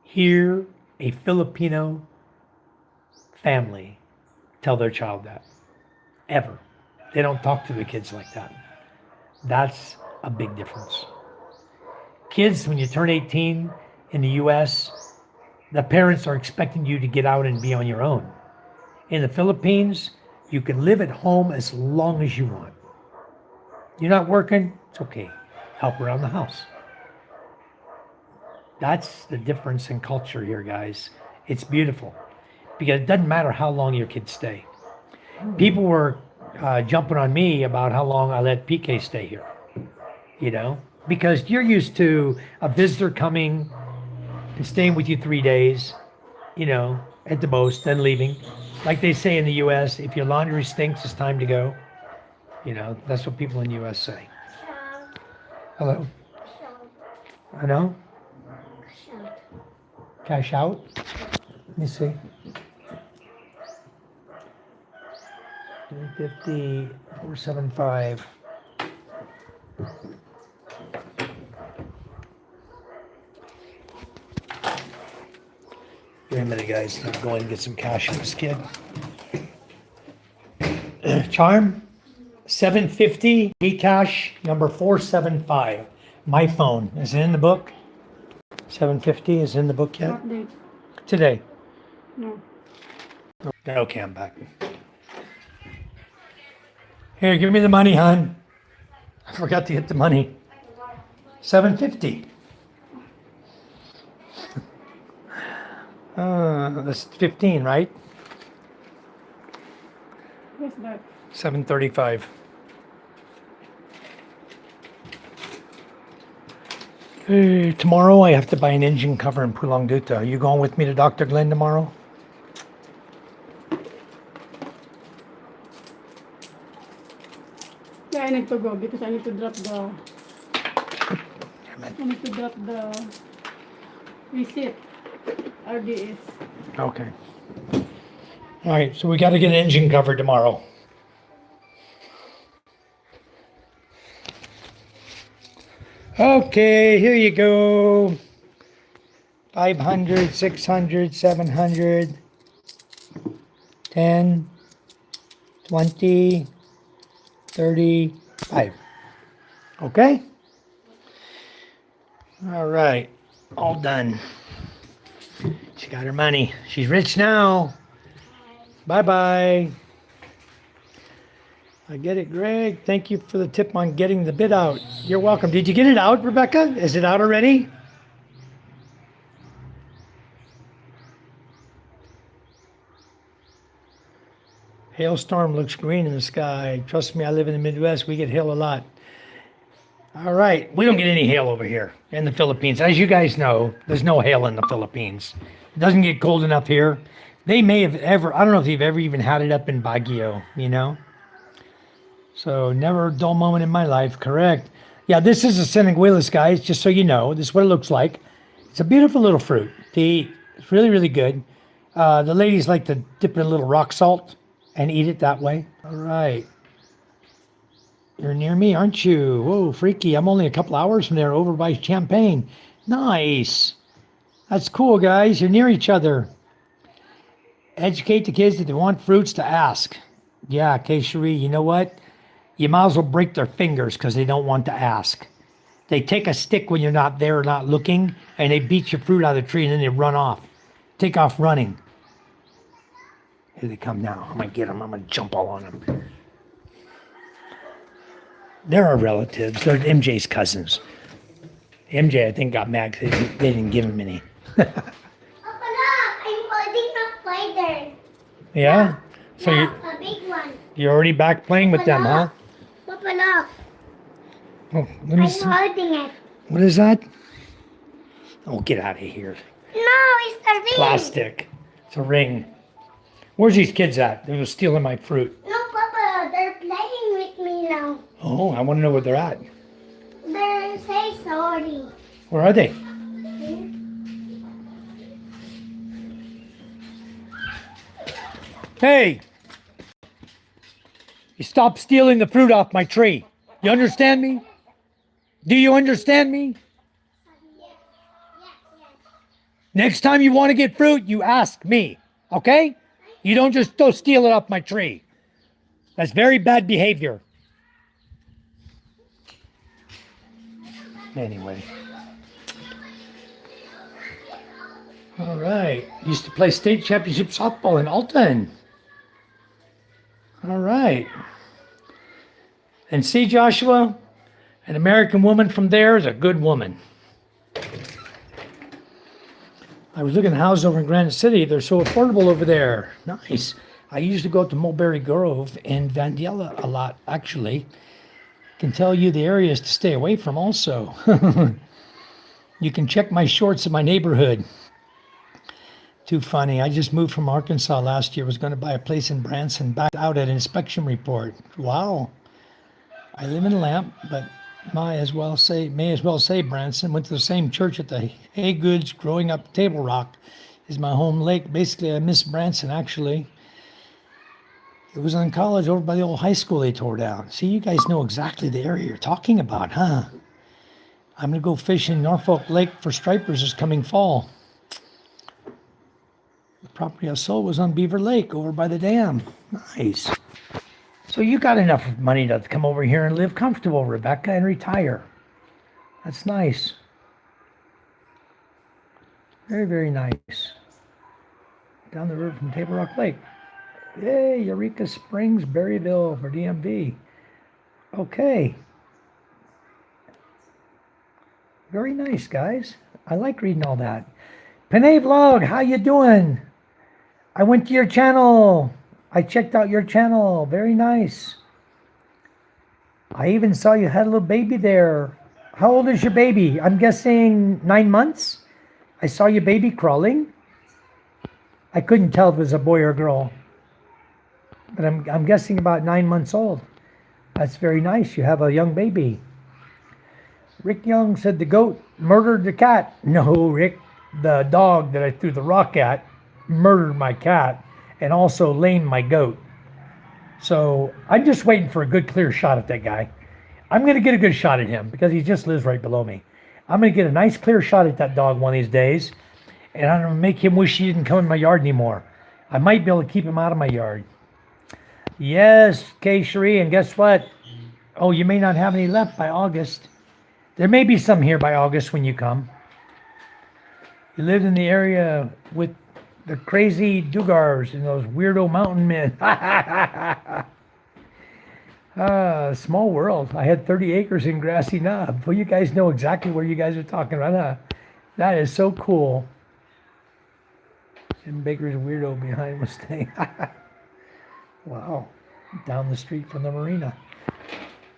hear a Filipino family tell their child that. Ever. They don't talk to the kids like that. That's a big difference. Kids, when you turn 18 in the US, the parents are expecting you to get out and be on your own. In the Philippines, you can live at home as long as you want. You're not working, it's okay. Help around the house. That's the difference in culture here, guys. It's beautiful because it doesn't matter how long your kids stay. People were jumping on me about how long I let PK stay here, you know, because you're used to a visitor coming and staying with you 3 days, you know, at the most, then leaving. Like they say in the US, if your laundry stinks, it's time to go. You know, that's what people in the US say. Hello? I know? Cash out? Let me see. 350, 475. Wait a minute, guys. I'm going to get some cash for this kid. Charm, 750, eCash, number 475. My phone. Is it in the book? 750 is in the book yet? Not late. Today. No. Okay, I'm back. Here, give me the money, hon. I forgot to get the money. 750. That's 15, right? What's that? 735. Hey, tomorrow I have to buy an engine cover in Pulang Duta. Are you going with me to Dr. Glenn tomorrow? Yeah, I need to go because I need to drop the. Damn it. I need to drop the receipt. RDS. Okay. All right, so we got to get an engine cover tomorrow. Okay, here you go. 500, 600, 700, 10, 20, 35. Okay? All right, all done. She got her money. She's rich now. Bye-bye. I get it, Greg. Thank you for the tip on getting the bid out. You're welcome. Did you get it out, Rebecca? Is it out already? Hailstorm looks green in the sky. Trust me, I live in the Midwest. We get hail a lot. All right. We don't get any hail over here in the Philippines. As you guys know, there's no hail in the Philippines. It doesn't get cold enough here. They may have ever, I don't know if they've ever even had it up in Baguio, you know? So never a dull moment in my life, correct. Yeah, this is a Seneguilis, guys, just so you know. This is what it looks like. It's a beautiful little fruit to eat. It's really, really good. The ladies like to dip it in a little rock salt and eat it that way. All right. You're near me, aren't you? Whoa, freaky. I'm only a couple hours from there over by Champagne. Nice. That's cool, guys. You're near each other. Educate the kids that they want fruits to ask. Yeah, K-Cherie, you know what? You might as well break their fingers because they don't want to ask. They take a stick when you're not there or not looking, and they beat your fruit out of the tree, and then they run off. Take off running. Here they come now. I'm going to get them. I'm going to jump all on them. They're our relatives. They're MJ's cousins. MJ, I think, got mad because they didn't give him any. Papa, look! I'm holding a spider. Yeah? So Yeah, a big one. you're already back playing with them, huh? Papa, look. Oh, let me I'm see. holding it. What is that? Oh, get out of here. No, it's a ring. Plastic. It's a ring. Where's these kids at? They were stealing my fruit. No, Papa, they're playing with me now. Oh, I want to know where they're at. They're say sorry. Where are they? Hey! You stop stealing the fruit off my tree. You understand me? Do you understand me? Next time you want to get fruit, you ask me. Okay? You don't just go steal it off my tree. That's very bad behavior. Anyway. All right. Used to play state championship softball in Alton. All right. And see, Joshua, an American woman from there is a good woman. I was looking at houses over in Granite City. They're so affordable over there. Nice. I used to go up to Mulberry Grove and Vandiela a lot, actually. Can tell you the areas to stay away from also. You can check my shorts in my neighborhood. Too funny. I just moved from Arkansas last year. Was going to buy a place in Branson. Backed out at an inspection report. Wow. I live in Lamp, but may as well say Branson. Went to the same church at the Haygoods growing up. Table Rock is my home lake. Basically, I miss Branson, actually. It was in college over by the old high school they tore down. See, you guys know exactly the area you're talking about, huh? I'm going to go fishing Norfolk Lake for stripers this coming fall. The property I sold was on Beaver Lake over by the dam. Nice. So you got enough money to come over here and live comfortable, Rebecca, and retire. That's nice. Very, very nice. Down the river from Table Rock Lake. Yay, Eureka Springs, Berryville for DMV. Okay. Very nice, guys. I like reading all that. Panay Vlog, how you doing? I went to your channel. I checked out your channel. Very nice. I even saw you had a little baby there. How old is your baby? I'm guessing 9 months. I saw your baby crawling. I couldn't tell if it was a boy or a girl. But I'm guessing about 9 months old. That's very nice. You have a young baby. Rick Young said the goat murdered the cat. No, Rick, the dog that I threw the rock at murdered my cat and also lamed my goat. So I'm just waiting for a good clear shot at that guy. I'm going to get a good shot at him because he just lives right below me. I'm going to get a nice clear shot at that dog one of these days. And I'm going to make him wish he didn't come in my yard anymore. I might be able to keep him out of my yard. Yes, K-Cherie, and guess what? Oh, you may not have any left by August. There may be some here by August when you come. You lived in the area with the crazy Dugars and those weirdo mountain men. Small world. I had 30 acres in Grassy Knob. Well, you guys know exactly where you guys are talking about, huh? That is so cool. Jim Baker's weirdo behind Mustang. Wow. Down the street from the marina.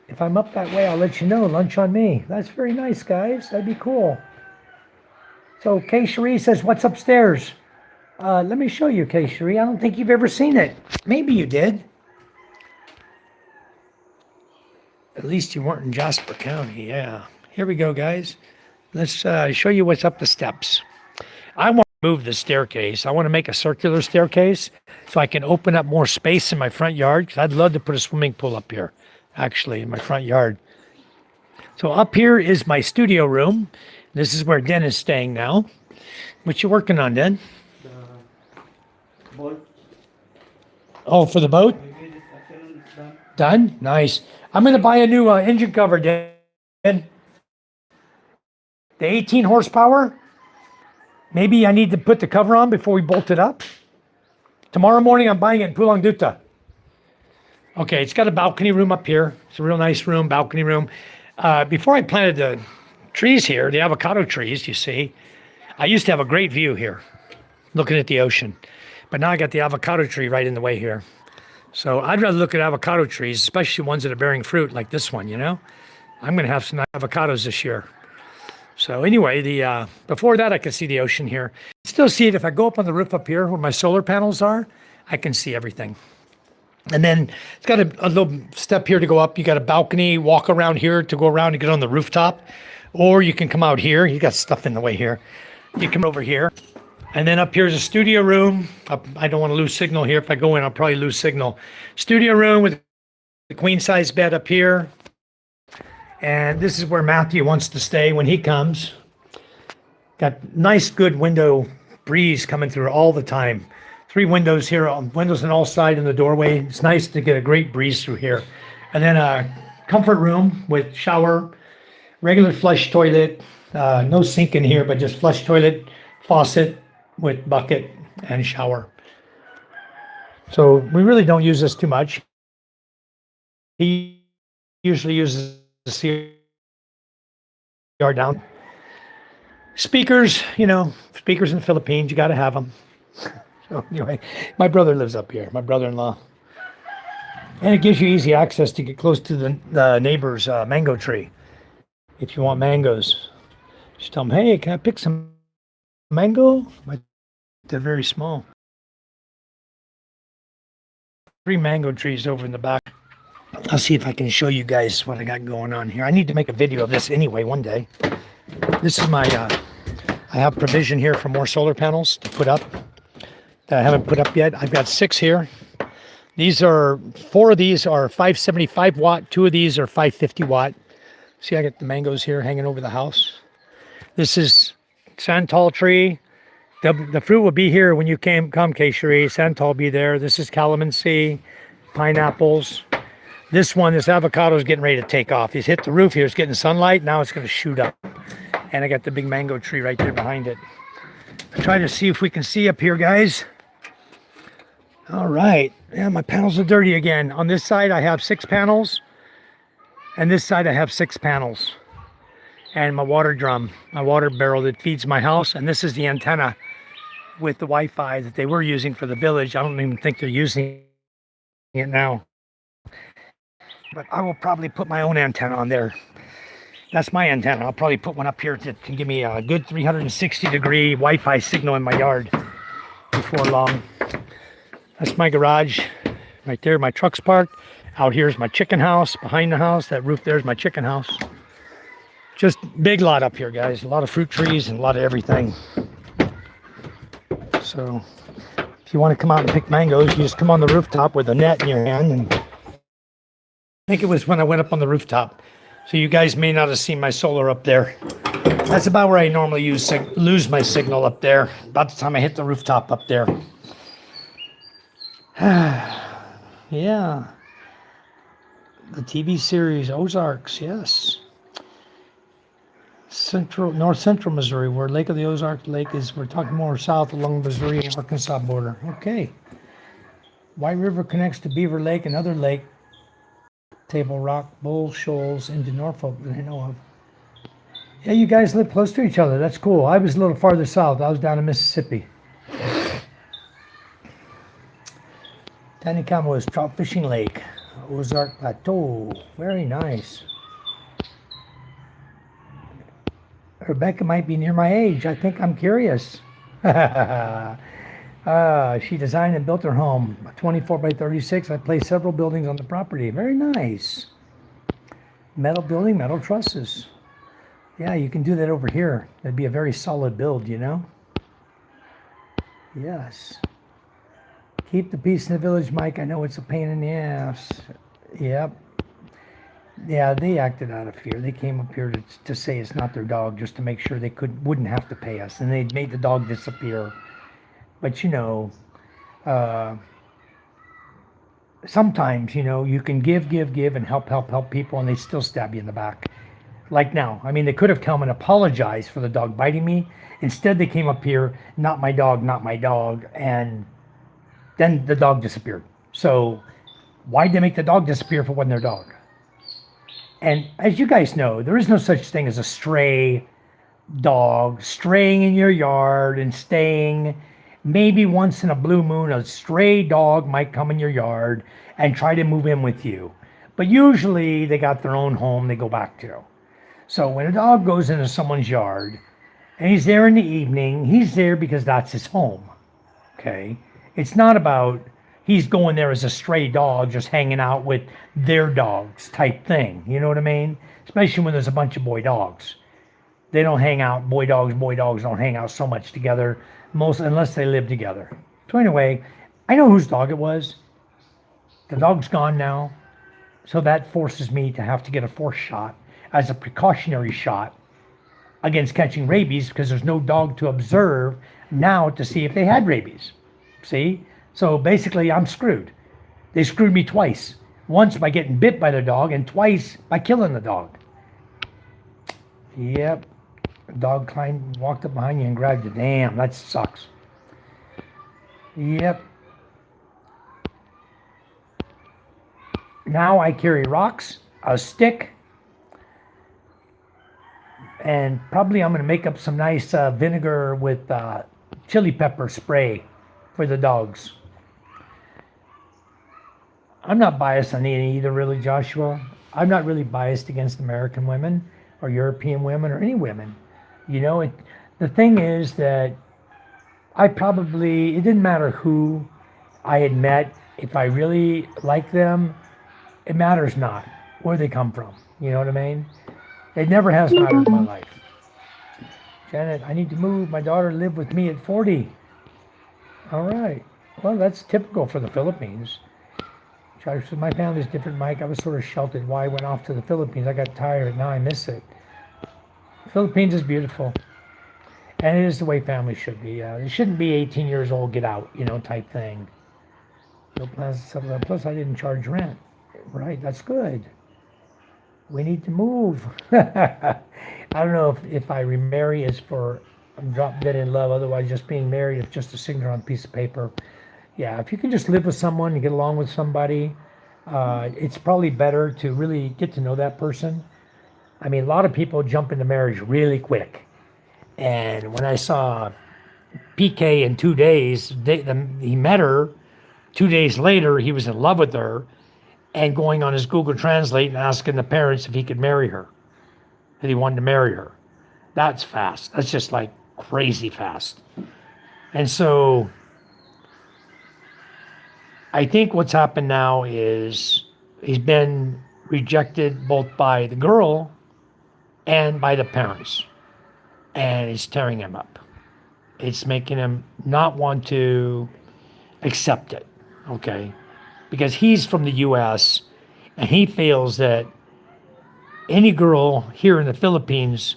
If I'm up that way, I'll let you know. Lunch on me. That's very nice, guys. That'd be cool. So K-Cherie says, what's upstairs? Let me show you, K-Cherie. I don't think you've ever seen it. Maybe you did. At least you weren't in Jasper County. Yeah. Here we go, guys. Let's show you what's up the steps. I want to move the staircase. I want to make a circular staircase so I can open up more space in my front yard, because I'd love to put a swimming pool up here, actually, in my front yard. So up here is my studio room. This is where Den is staying now. What you working on, Den? bolt. Oh, for the boat? Maybe this afternoon is done. Done? Nice. I'm going to buy a new engine cover, Dan. The 18 horsepower. Maybe I need to put the cover on before we bolt it up. Tomorrow morning, I'm buying it in Pulang Duta. Okay, it's got a balcony room up here. It's a real nice room, balcony room. Before I planted the trees here, the avocado trees, you see, I used to have a great view here, looking at the ocean. But now I got the avocado tree right in the way here. So I'd rather look at avocado trees, especially ones that are bearing fruit like this one, you know? I'm going to have some avocados this year. So anyway, before that, I can see the ocean here. Still see it. If I go up on the roof up here where my solar panels are, I can see everything. And then it's got a little step here to go up. You got a balcony, walk around here to go around and get on the rooftop. Or you can come out here. You got stuff in the way here. You come over here. And then up here is a studio room. I don't want to lose signal here. If I go in, I'll probably lose signal. Studio room with the queen size bed up here. And this is where Matthew wants to stay when he comes. Got nice, good window breeze coming through all the time. 3 windows here, windows on all sides in the doorway. It's nice to get a great breeze through here. And then a comfort room with shower, regular flush toilet, no sink in here, but just flush toilet, faucet with bucket and shower. So we really don't use this too much. He usually uses the CR down. Speakers, speakers in the Philippines, you got to have them. So anyway, my brother lives up here, my brother-in-law. And it gives you easy access to get close to the neighbor's mango tree. If you want mangoes, just tell them, hey, can I pick some mango? They're very small. 3 mango trees over in the back. I'll see if I can show you guys what I got going on here. I need to make a video of this anyway one day. This is my, I have provision here for more solar panels to put up that I haven't put up yet. I've got 6 here. 4 of these are 575 watt. 2 of these are 550 watt. See, I got the mangoes here hanging over the house. This is Santal tree. The fruit will be here when you come, Keishari. Santal will be there. This is calamansi, pineapples. This avocado is getting ready to take off. He's hit the roof here. It's getting sunlight. Now it's going to shoot up. And I got the big mango tree right there behind it. I'll try to see if we can see up here, guys. All right. Yeah, my panels are dirty again. On this side, I have 6 panels. And this side, I have 6 panels. And my water drum, my water barrel that feeds my house. And this is the antenna with the Wi-Fi that they were using for the village. I don't even think they're using it now. But I will probably put my own antenna on there. That's my antenna. I'll probably put one up here that can give me a good 360-degree Wi-Fi signal in my yard before long. That's my garage right there. My truck's parked. Out here is my chicken house. Behind the house, that roof there is my chicken house. Just big lot up here, guys. A lot of fruit trees and a lot of everything. So if you want to come out and pick mangoes, you just come on the rooftop with a net in your hand. And I think it was when I went up on the rooftop. So you guys may not have seen my solar up there. That's about where I normally lose my signal up there. About the time I hit the rooftop up there. Yeah. The TV series Ozarks, yes. North Central Missouri, where Lake of the Ozarks Lake is. We're talking more south along the Missouri and Arkansas border. Okay. White River connects to Beaver Lake and other lake, Table Rock, Bull Shoals into Norfolk that I know of. Yeah, you guys live close to each other. That's cool. I was a little farther south. I was down in Mississippi. Taneycomo is trout fishing lake. Ozark Plateau. Very nice. Rebecca might be near my age. I think I'm curious. She designed and built her home. 24 by 36. I placed several buildings on the property. Very nice. Metal building, metal trusses. Yeah, you can do that over here. That'd be a very solid build, you know? Yes. Keep the peace in the village, Mike. I know it's a pain in the ass. Yep. Yeah, they acted out of fear. They came up here to say it's not their dog, just to make sure they wouldn't have to pay us. And they made the dog disappear. But you know, sometimes, you can give, and help people, and they still stab you in the back. Like now, I mean, they could have come and apologized for the dog biting me. Instead, they came up here, not my dog, not my dog, and then the dog disappeared. So why'd they make the dog disappear if it wasn't their dog? And as you guys know, there is no such thing as a stray dog straying in your yard and staying. Maybe once in a blue moon, a stray dog might come in your yard and try to move in with you. But usually they got their own home they go back to. So when a dog goes into someone's yard and he's there in the evening, he's there because that's his home. Okay? It's not about he's going there as a stray dog just hanging out with their dogs type thing. You know what I mean? Especially when there's a bunch of boy dogs. They don't hang out, boy dogs don't hang out so much together, most unless they live together. So anyway, I know whose dog it was. The dog's gone now. So that forces me to have to get a fourth shot as a precautionary shot against catching rabies, because there's no dog to observe now to see if they had rabies. See? So basically I'm screwed. They screwed me twice. Once by getting bit by the dog, and twice by killing the dog. Yep. The dog walked up behind you and grabbed you. Damn, that sucks. Yep. Now I carry rocks, a stick, and probably I'm going to make up some nice vinegar with chili pepper spray for the dogs. I'm not biased on any either, really, Joshua. I'm not really biased against American women or European women or any women. The thing is that it didn't matter who I had met. If I really like them, it matters not where they come from. You know what I mean? It never has mattered in my life. Janet, I need to move. My daughter lived with me at 40. All right. Well, that's typical for the Philippines. Josh said, my family's different, Mike. I was sort of sheltered. Why I went off to the Philippines. I got tired. Now I miss it. Philippines is beautiful. And it is the way families should be. It shouldn't be 18 years old, get out, type thing. No plans to settle down. Plus, I didn't charge rent. Right, that's good. We need to move. I don't know if I remarry is for I'm drop dead in love. Otherwise, just being married is just a signature on a piece of paper. Yeah, if you can just live with someone and get along with somebody, it's probably better to really get to know that person. I mean, a lot of people jump into marriage really quick. And when I saw PK in 2 days, he met her. 2 days later, he was in love with her and going on his Google Translate and asking the parents if he could marry her, that he wanted to marry her. That's fast. That's just like crazy fast. And so I think what's happened now is he's been rejected both by the girl and by the parents. And it's tearing him up. It's making him not want to accept it, okay? Because he's from the U.S. and he feels that any girl here in the Philippines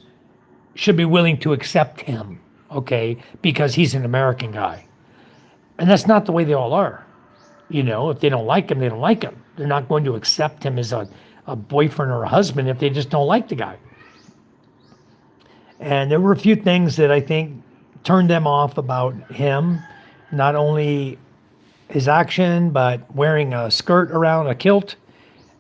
should be willing to accept him, okay? Because he's an American guy. And that's not the way they all are. If they don't like him, they don't like him. They're not going to accept him as a boyfriend or a husband if they just don't like the guy. And there were a few things that I think turned them off about him. Not only his action, but wearing a skirt around a kilt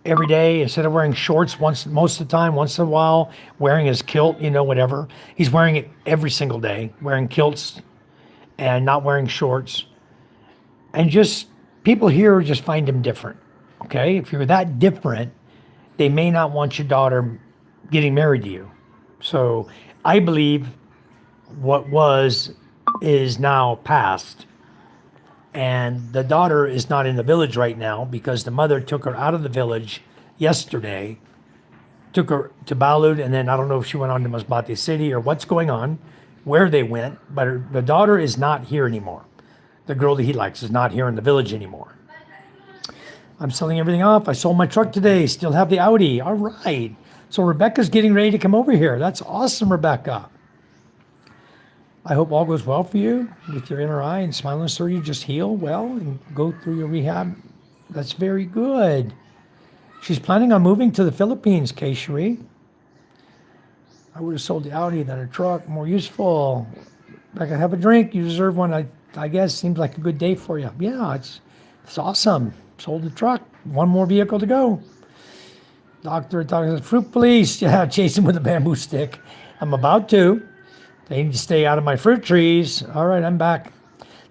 every day instead of wearing shorts most of the time, once in a while, wearing his kilt, whatever. He's wearing it every single day, wearing kilts and not wearing shorts. And just people here just find him different, okay? If you're that different, they may not want your daughter getting married to you. So I believe what is now past. And the daughter is not in the village right now because the mother took her out of the village yesterday, took her to Balud, and then I don't know if she went on to Masbate City or what's going on, where they went, but the daughter is not here anymore. The girl that he likes is not here in the village anymore. I'm selling everything off. I sold my truck today, still have the Audi. All right. So Rebecca's getting ready to come over here. That's awesome, Rebecca. I hope all goes well for you with your inner eye and spinal surgery. Just heal well and go through your rehab. That's very good. She's planning on moving to the Philippines, Kay Cherie. I would have sold the Audi than a truck. More useful. Like I have a drink. You deserve one. I guess seems like a good day for you. Yeah, it's awesome. Sold the truck. One more vehicle to go. Doctor talking to the fruit police. Yeah, chasing with a bamboo stick. I'm about to. They need to stay out of my fruit trees. All right, I'm back.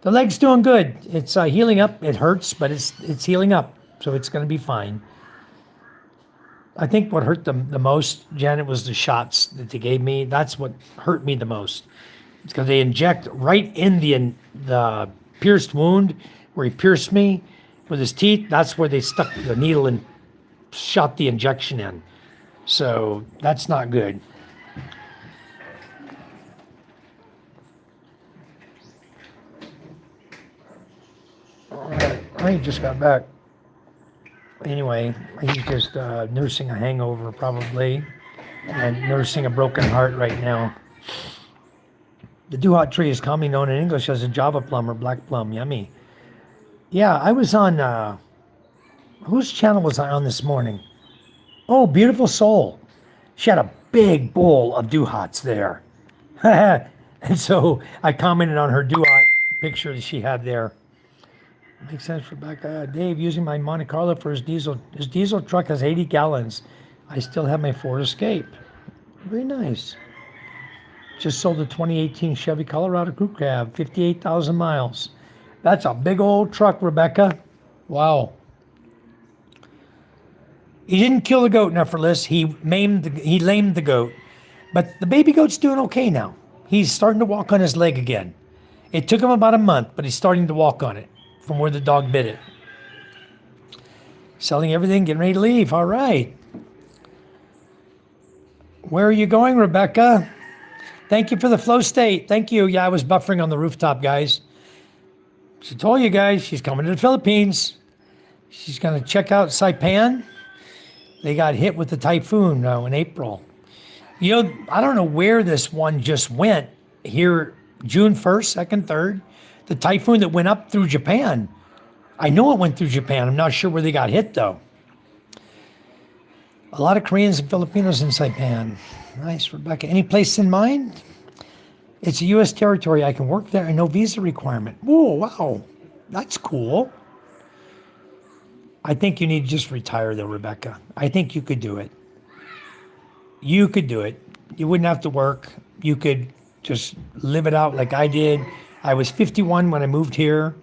The leg's doing good. It's healing up. It hurts, but it's healing up, so it's going to be fine. I think what hurt them the most, Janet, was the shots that they gave me. That's what hurt me the most. It's because they inject right in the pierced wound where he pierced me with his teeth. That's where they stuck the needle and shot the injection in. So that's not good. All right, I just got back. Anyway, he's just nursing a hangover probably and nursing a broken heart right now. The Duhat tree is commonly known in English as a Java plum or black plum. Yummy. Yeah, I was on, whose channel was I on this morning? Oh, Beautiful Soul. She had a big bowl of Duhats there. And so I commented on her Duhat picture that she had there. Makes sense, Rebecca. Dave, using my Monte Carlo for his diesel. His diesel truck has 80 gallons. I still have my Ford Escape. Very nice. Just sold a 2018 Chevy Colorado Crew Cab, 58,000 miles. That's a big old truck, Rebecca. Wow. He didn't kill the goat, Neferlis. He lamed the goat. But the baby goat's doing okay now. He's starting to walk on his leg again. It took him about a month, but he's starting to walk on it from where the dog bit it. Selling everything, getting ready to leave. All right. Where are you going, Rebecca? Thank you for the flow state. Thank you. Yeah, I was buffering on the rooftop, guys. She told you guys she's coming to the Philippines. She's going to check out Saipan. They got hit with the typhoon in April. You know, I don't know where this one just went here, June 1st, 2nd, 3rd. The typhoon that went up through Japan. I know it went through Japan. I'm not sure where they got hit, though. A lot of Koreans and Filipinos in Saipan. Nice, Rebecca. Any place in mind? It's a U.S. territory. I can work there and no visa requirement. Whoa, wow. That's cool. I think you need to just retire, though, Rebecca. I think you could do it. You could do it. You wouldn't have to work. You could just live it out like I did. I was 51 when I moved here,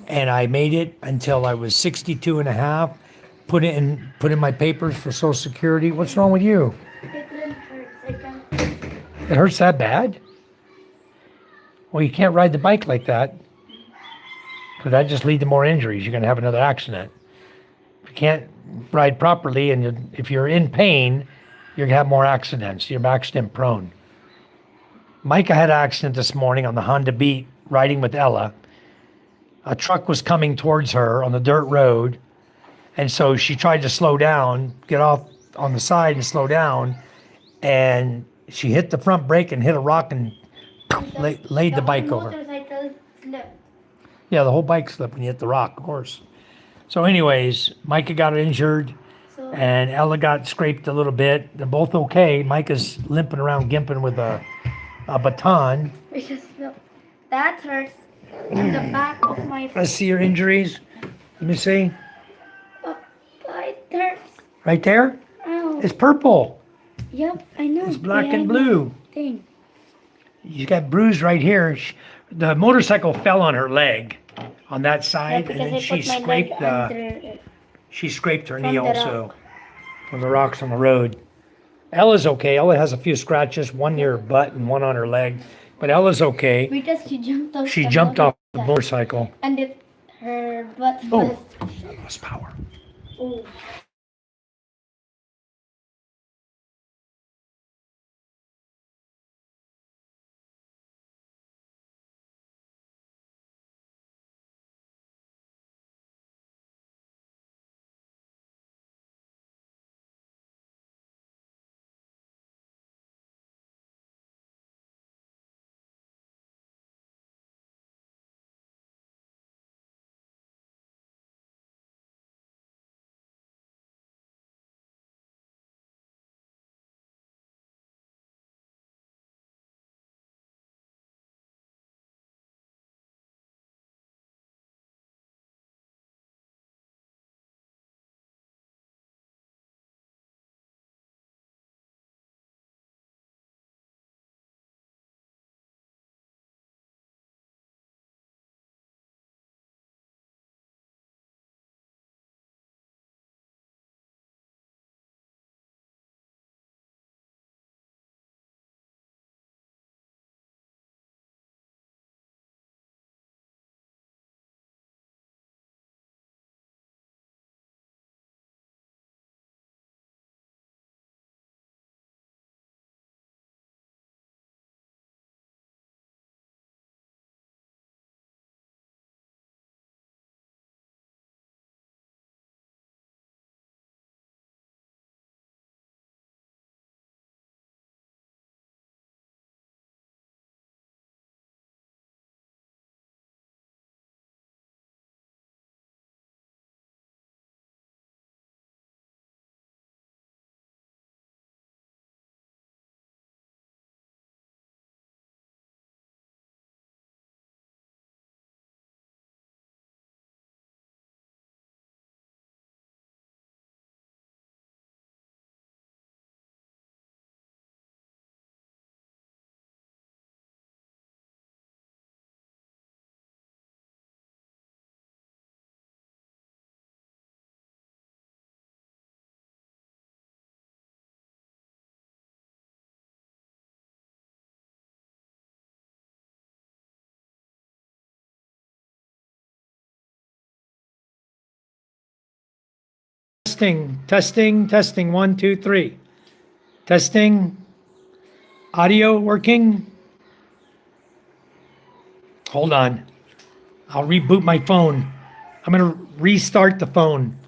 and I made it until I was 62 and a half. Put in my papers for Social Security. What's wrong with you? It really hurts. I can't. It hurts that bad? Well, you can't ride the bike like that, because that just leads to more injuries. You're going to have another accident. If you can't ride properly, and if you're in pain, you're going to have more accidents. You're accident prone. Micah had an accident this morning on the Honda Beat riding with Ella. A truck was coming towards her on the dirt road, and so she tried to slow down, get off on the side and slow down, and she hit the front brake and hit a rock and laid the bike over. Motorcycle slipped. Yeah, the whole bike slipped when you hit the rock, of course. So anyways, Micah got injured, So and Ella got scraped a little bit. They're both okay. Micah's limping around, gimping with a baton. because that hurts in the back of my Let's see your injuries. Let me see. Oh, it hurts. Right there? Ow. It's purple. Yep, I know. It's black Behind and blue. my Thing. You got bruised right here. The motorcycle fell on her leg on that side, and then she scraped her knee also from the rocks on the road. Ella's okay. Ella has a few scratches, one near her butt and one on her leg, but Ella's okay. Because she jumped off. She jumped off the motorcycle. And her butt Oh, was. I lost power. Oh. Testing. 1, 2, 3. Testing. Audio working? Hold on. I'll reboot my phone. I'm going to restart the phone.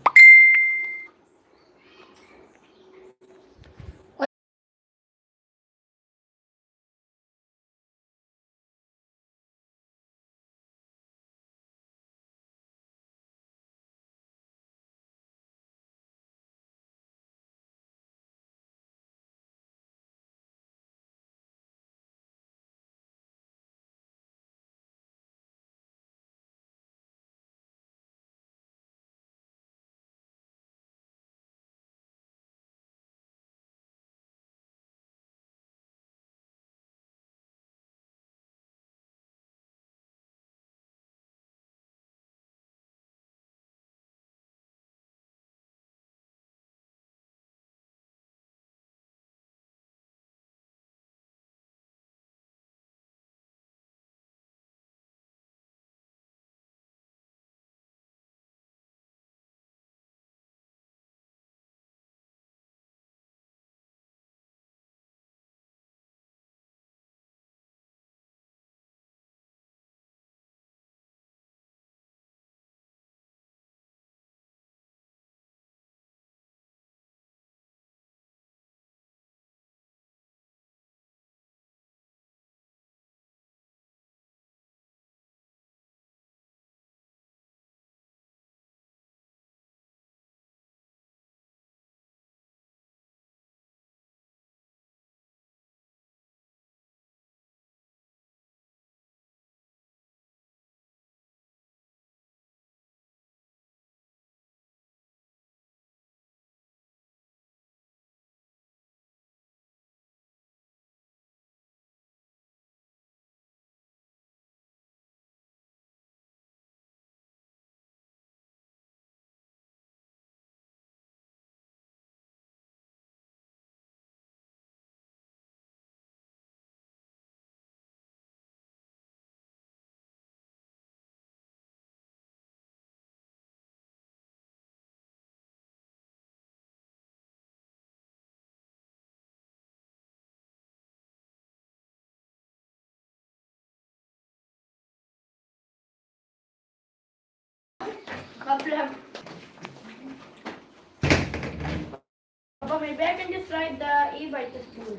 Papa, maybe I can just ride the e-bike to school.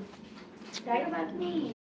Ride about me.